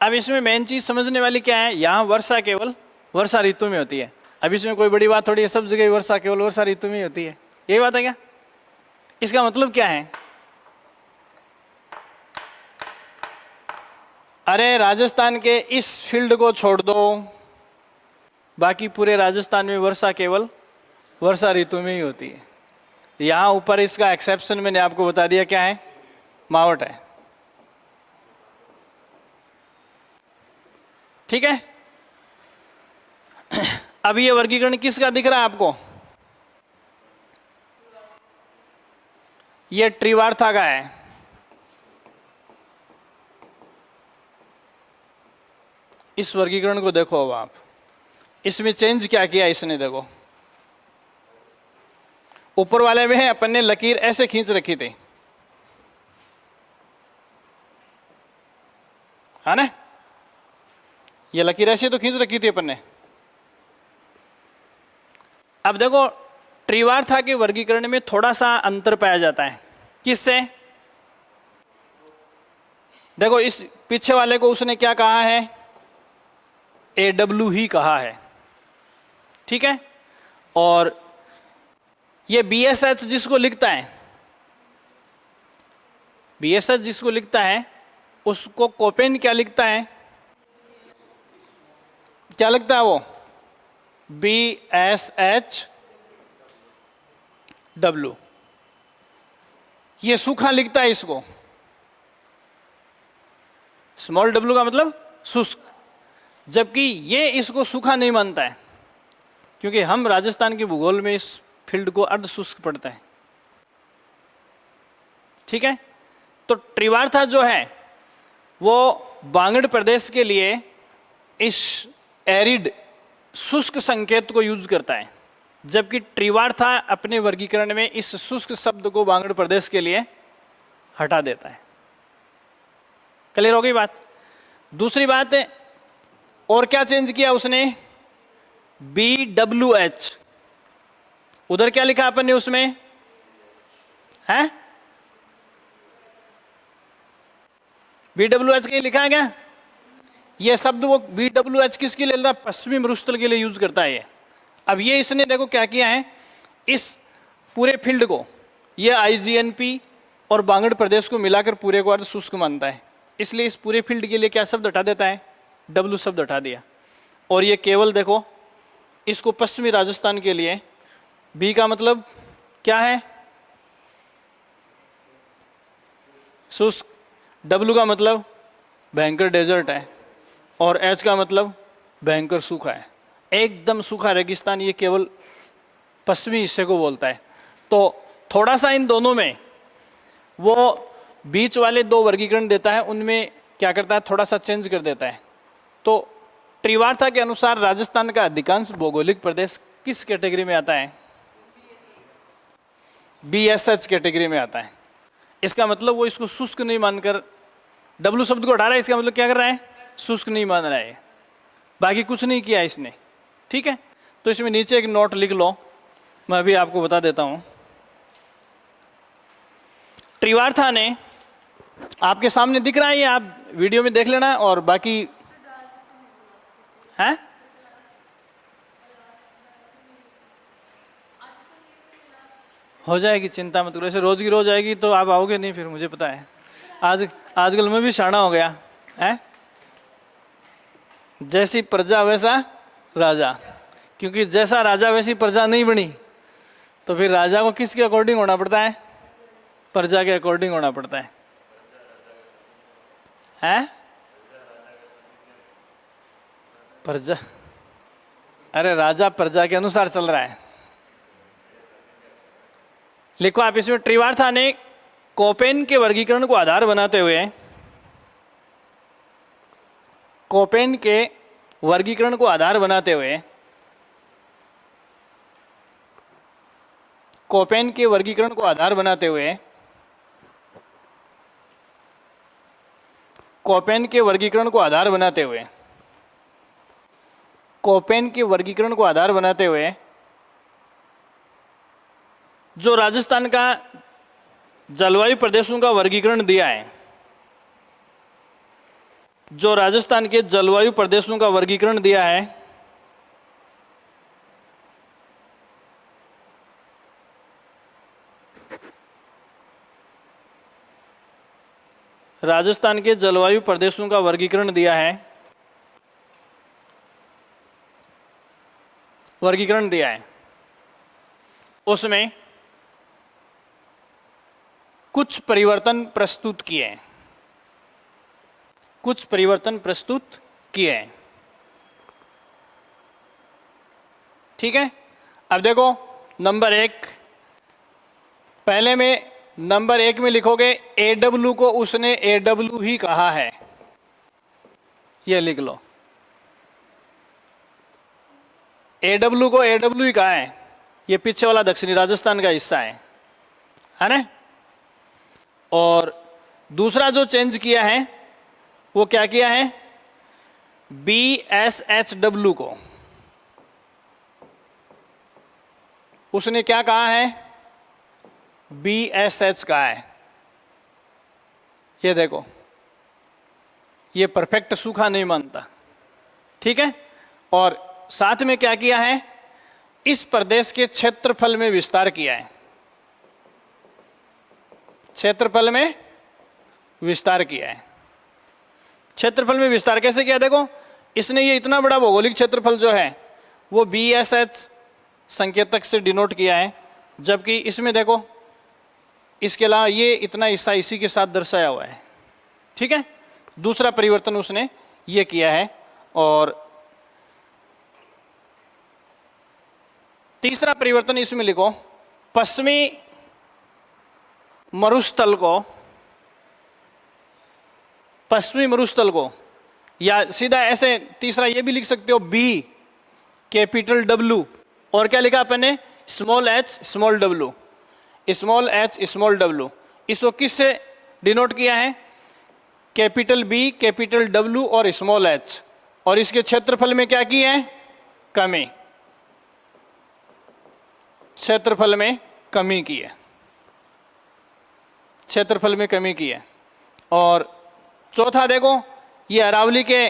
अब इसमें मेन चीज समझने वाली क्या है, यहां वर्षा केवल वर्षा ऋतु में होती है। अब इसमें कोई बड़ी बात थोड़ी है, सब जगह वर्षा केवल वर्षा ऋतु में ही होती है, यही बात है क्या? इसका मतलब क्या है? अरे राजस्थान के इस फील्ड को छोड़ दो, बाकी पूरे राजस्थान में वर्षा केवल वर्षा ऋतु में ही होती है। यहां ऊपर इसका एक्सेप्शन मैंने आपको बता दिया, क्या है? मावट है। ठीक है। अब ये वर्गीकरण किसका दिख रहा है आपको? ये ट्रिवार्था का है। इस वर्गीकरण को देखो अब आप, इसमें चेंज क्या किया इसने, देखो ऊपर वाले में अपन ने लकीर ऐसे खींच रखी थी, है ना? ये लकीर ऐसे तो खींच रखी थी अपन ने। अब देखो ट्रिवार्था के वर्गीकरण में थोड़ा सा अंतर पाया जाता है। किससे? देखो इस पीछे वाले को उसने क्या कहा है? AW ही कहा है। ठीक है। और ये BSH जिसको लिखता है, BSH जिसको लिखता है उसको कोपेन क्या लिखता है? क्या लिखता है वो? BSHW। ये सूखा लिखता है इसको, स्मॉल w का मतलब शुष्क, जबकि ये इसको सूखा नहीं मानता है, क्योंकि हम राजस्थान के भूगोल में इस फील्ड को अर्ध शुष्क पड़ता है। ठीक है। तो ट्रिवार्था जो है वो बांगड़ प्रदेश के लिए इस एरिड शुष्क संकेत को यूज करता है, जबकि ट्रिवार्था अपने वर्गीकरण में इस शुष्क शब्द को बांगड़ प्रदेश के लिए हटा देता है। क्लियर हो गई बात? दूसरी बात है, और क्या चेंज किया उसने? BWH। उधर क्या लिखा अपन ने उसमें? है BWH के लिखा है क्या? ये शब्द वो BWH किसके लिए लेता है? पश्चिमी मरुस्थल के लिए यूज करता है ये। अब ये इसने देखो क्या किया है, इस पूरे फील्ड को, ये IGNP और बांगड़ प्रदेश को मिलाकर पूरे को अर्ध शुष्क मानता है, इसलिए इस पूरे फील्ड के लिए क्या शब्द हटा देता है? W शब्द हटा दिया। और ये केवल देखो इसको पश्चिमी राजस्थान के लिए B का मतलब क्या है? शुष्क। W का मतलब भयंकर डेजर्ट है, और H का मतलब भयंकर सूखा है, एकदम सूखा रेगिस्तान। ये केवल पश्चिमी हिस्से को बोलता है। तो थोड़ा सा इन दोनों में वो बीच वाले दो वर्गीकरण देता है, उनमें क्या करता है? थोड़ा सा चेंज कर देता है। तो ट्रिवार्था के अनुसार राजस्थान का अधिकांश भौगोलिक प्रदेश किस कैटेगरी में आता है? BSH कैटेगरी में आता है। इसका मतलब वो इसको शुष्क नहीं मानकर W शब्द को हटा रहा है। इसका मतलब क्या कर रहा है? शुष्क नहीं मान रहा है, बाकी कुछ नहीं किया इसने। ठीक है। तो इसमें नीचे एक नोट लिख लो, मैं अभी आपको बता देता हूं। ट्रिवार्था ने आपके सामने दिख रहा है, ये आप वीडियो में देख लेना, और बाकी है हो जाएगी, चिंता मत करो। ऐसे रोज की रोज आएगी तो आप आओगे नहीं फिर, मुझे पता है। आजकल मैं भी शाना हो गया है। जैसी प्रजा वैसा राजा, क्योंकि जैसा राजा वैसी प्रजा नहीं बनी, तो फिर राजा को किसके अकॉर्डिंग होना पड़ता है? प्रजा के अकॉर्डिंग होना पड़ता है। प्रजा, अरे राजा प्रजा के अनुसार चल रहा है। लिखो आप इसमें, त्रिवार्था ने कोपेन के वर्गीकरण को आधार बनाते हुए, कोपेन के वर्गीकरण को आधार बनाते हुए, कोपेन के वर्गीकरण को आधार बनाते हुए, कोपेन के वर्गीकरण को आधार बनाते हुए, कोपेन के वर्गीकरण को आधार बनाते हुए जो राजस्थान का जलवायु प्रदेशों का वर्गीकरण दिया है, जो राजस्थान के जलवायु प्रदेशों का वर्गीकरण दिया है, राजस्थान के जलवायु प्रदेशों का वर्गीकरण दिया है, वर्गीकरण दिया है, उसमें कुछ परिवर्तन प्रस्तुत किए हैं, कुछ परिवर्तन प्रस्तुत किए हैं। ठीक है, अब देखो नंबर 1, पहले में नंबर 1 में लिखोगे AW को उसने AW ही कहा है, ये लिख लो। AW को AW ही कहा है, ये पीछे वाला दक्षिणी राजस्थान का हिस्सा है ना। और दूसरा जो चेंज किया है वो क्या किया है, BSHW को उसने क्या कहा है, BSH कहा है। ये देखो, ये परफेक्ट सूखा नहीं मानता। ठीक है, और साथ में क्या किया है, इस प्रदेश के क्षेत्रफल में विस्तार किया है, क्षेत्रफल में विस्तार किया है। क्षेत्रफल में विस्तार कैसे किया, देखो इसने ये इतना बड़ा भौगोलिक क्षेत्रफल जो है वो BSH संकेतक से डिनोट किया है, जबकि इसमें देखो इसके अलावा ये इतना हिस्सा इसी के साथ दर्शाया हुआ है। ठीक है, दूसरा परिवर्तन उसने ये किया है। और तीसरा परिवर्तन इसमें लिखो, पश्चिमी मरुस्थल को, पश्चिमी मरुस्थल को, या सीधा ऐसे तीसरा ये भी लिख सकते हो, B कैपिटल W, और क्या लिखा अपने, small h small w, small h small w। इसको किससे डिनोट किया है, कैपिटल B कैपिटल W और स्मॉल h, और इसके क्षेत्रफल में क्या की है, कमी, क्षेत्रफल में कमी की है, क्षेत्रफल में कमी की है। और चौथा देखो, ये अरावली के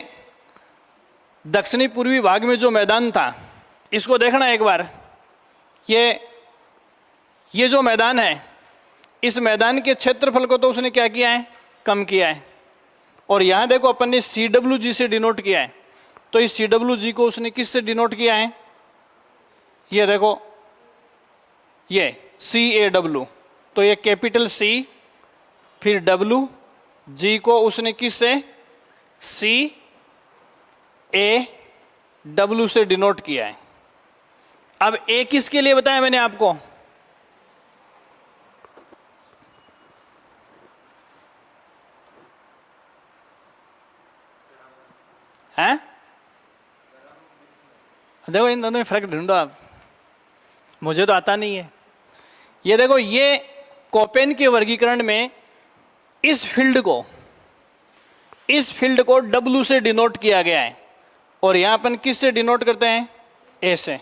दक्षिणी पूर्वी भाग में जो मैदान था, इसको देखना एक बार, ये जो मैदान है, इस मैदान के क्षेत्रफल को तो उसने क्या किया है, कम किया है। और यहाँ देखो अपन ने CWG से डिनोट किया है, तो इस CWG को उसने किस से डिनोट किया है, ये देखो ये CAW, तो ये कैपिटल C फिर W, G को उसने किस से, CAW से डिनोट किया है। अब A किसके लिए बताया मैंने आपको, हैं, देखो इन दोनों में फर्क ढूंढो आप, मुझे तो आता नहीं है। ये देखो, ये कोपेन के वर्गीकरण में इस फील्ड को W से डिनोट किया गया है, और यहां अपन किस से डिनोट करते हैं, A से।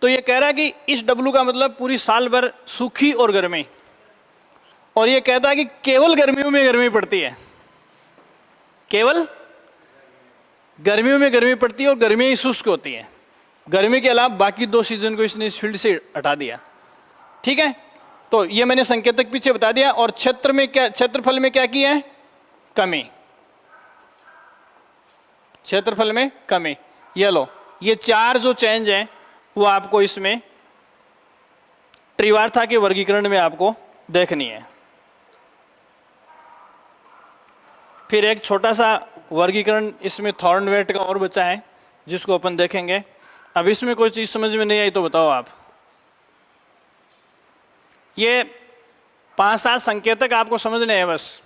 तो ये कह रहा है कि इस W का मतलब पूरी साल भर सूखी और गर्मी, और ये कहता है कि केवल गर्मियों में गर्मी पड़ती है, केवल गर्मियों में गर्मी पड़ती है और गर्मियां ही शुष्क होती है। गर्मी के अलावा बाकी 2 सीजन को इसने इस फील्ड से हटा दिया। ठीक है, तो ये मैंने संकेतक पीछे बता दिया। और क्षेत्रफल में क्या किया है, कमी, क्षेत्रफल में कमी। ये लो, ये 4 जो चेंज हैं वो आपको इसमें त्रिवार्था के वर्गीकरण में आपको देखनी है। फिर एक छोटा सा वर्गीकरण इसमें थॉर्नवेट का और बचा है जिसको अपन देखेंगे। अब इसमें कोई चीज़ समझ में नहीं आई तो बताओ आप। ये 5-7 संकेतक आपको समझने हैं बस।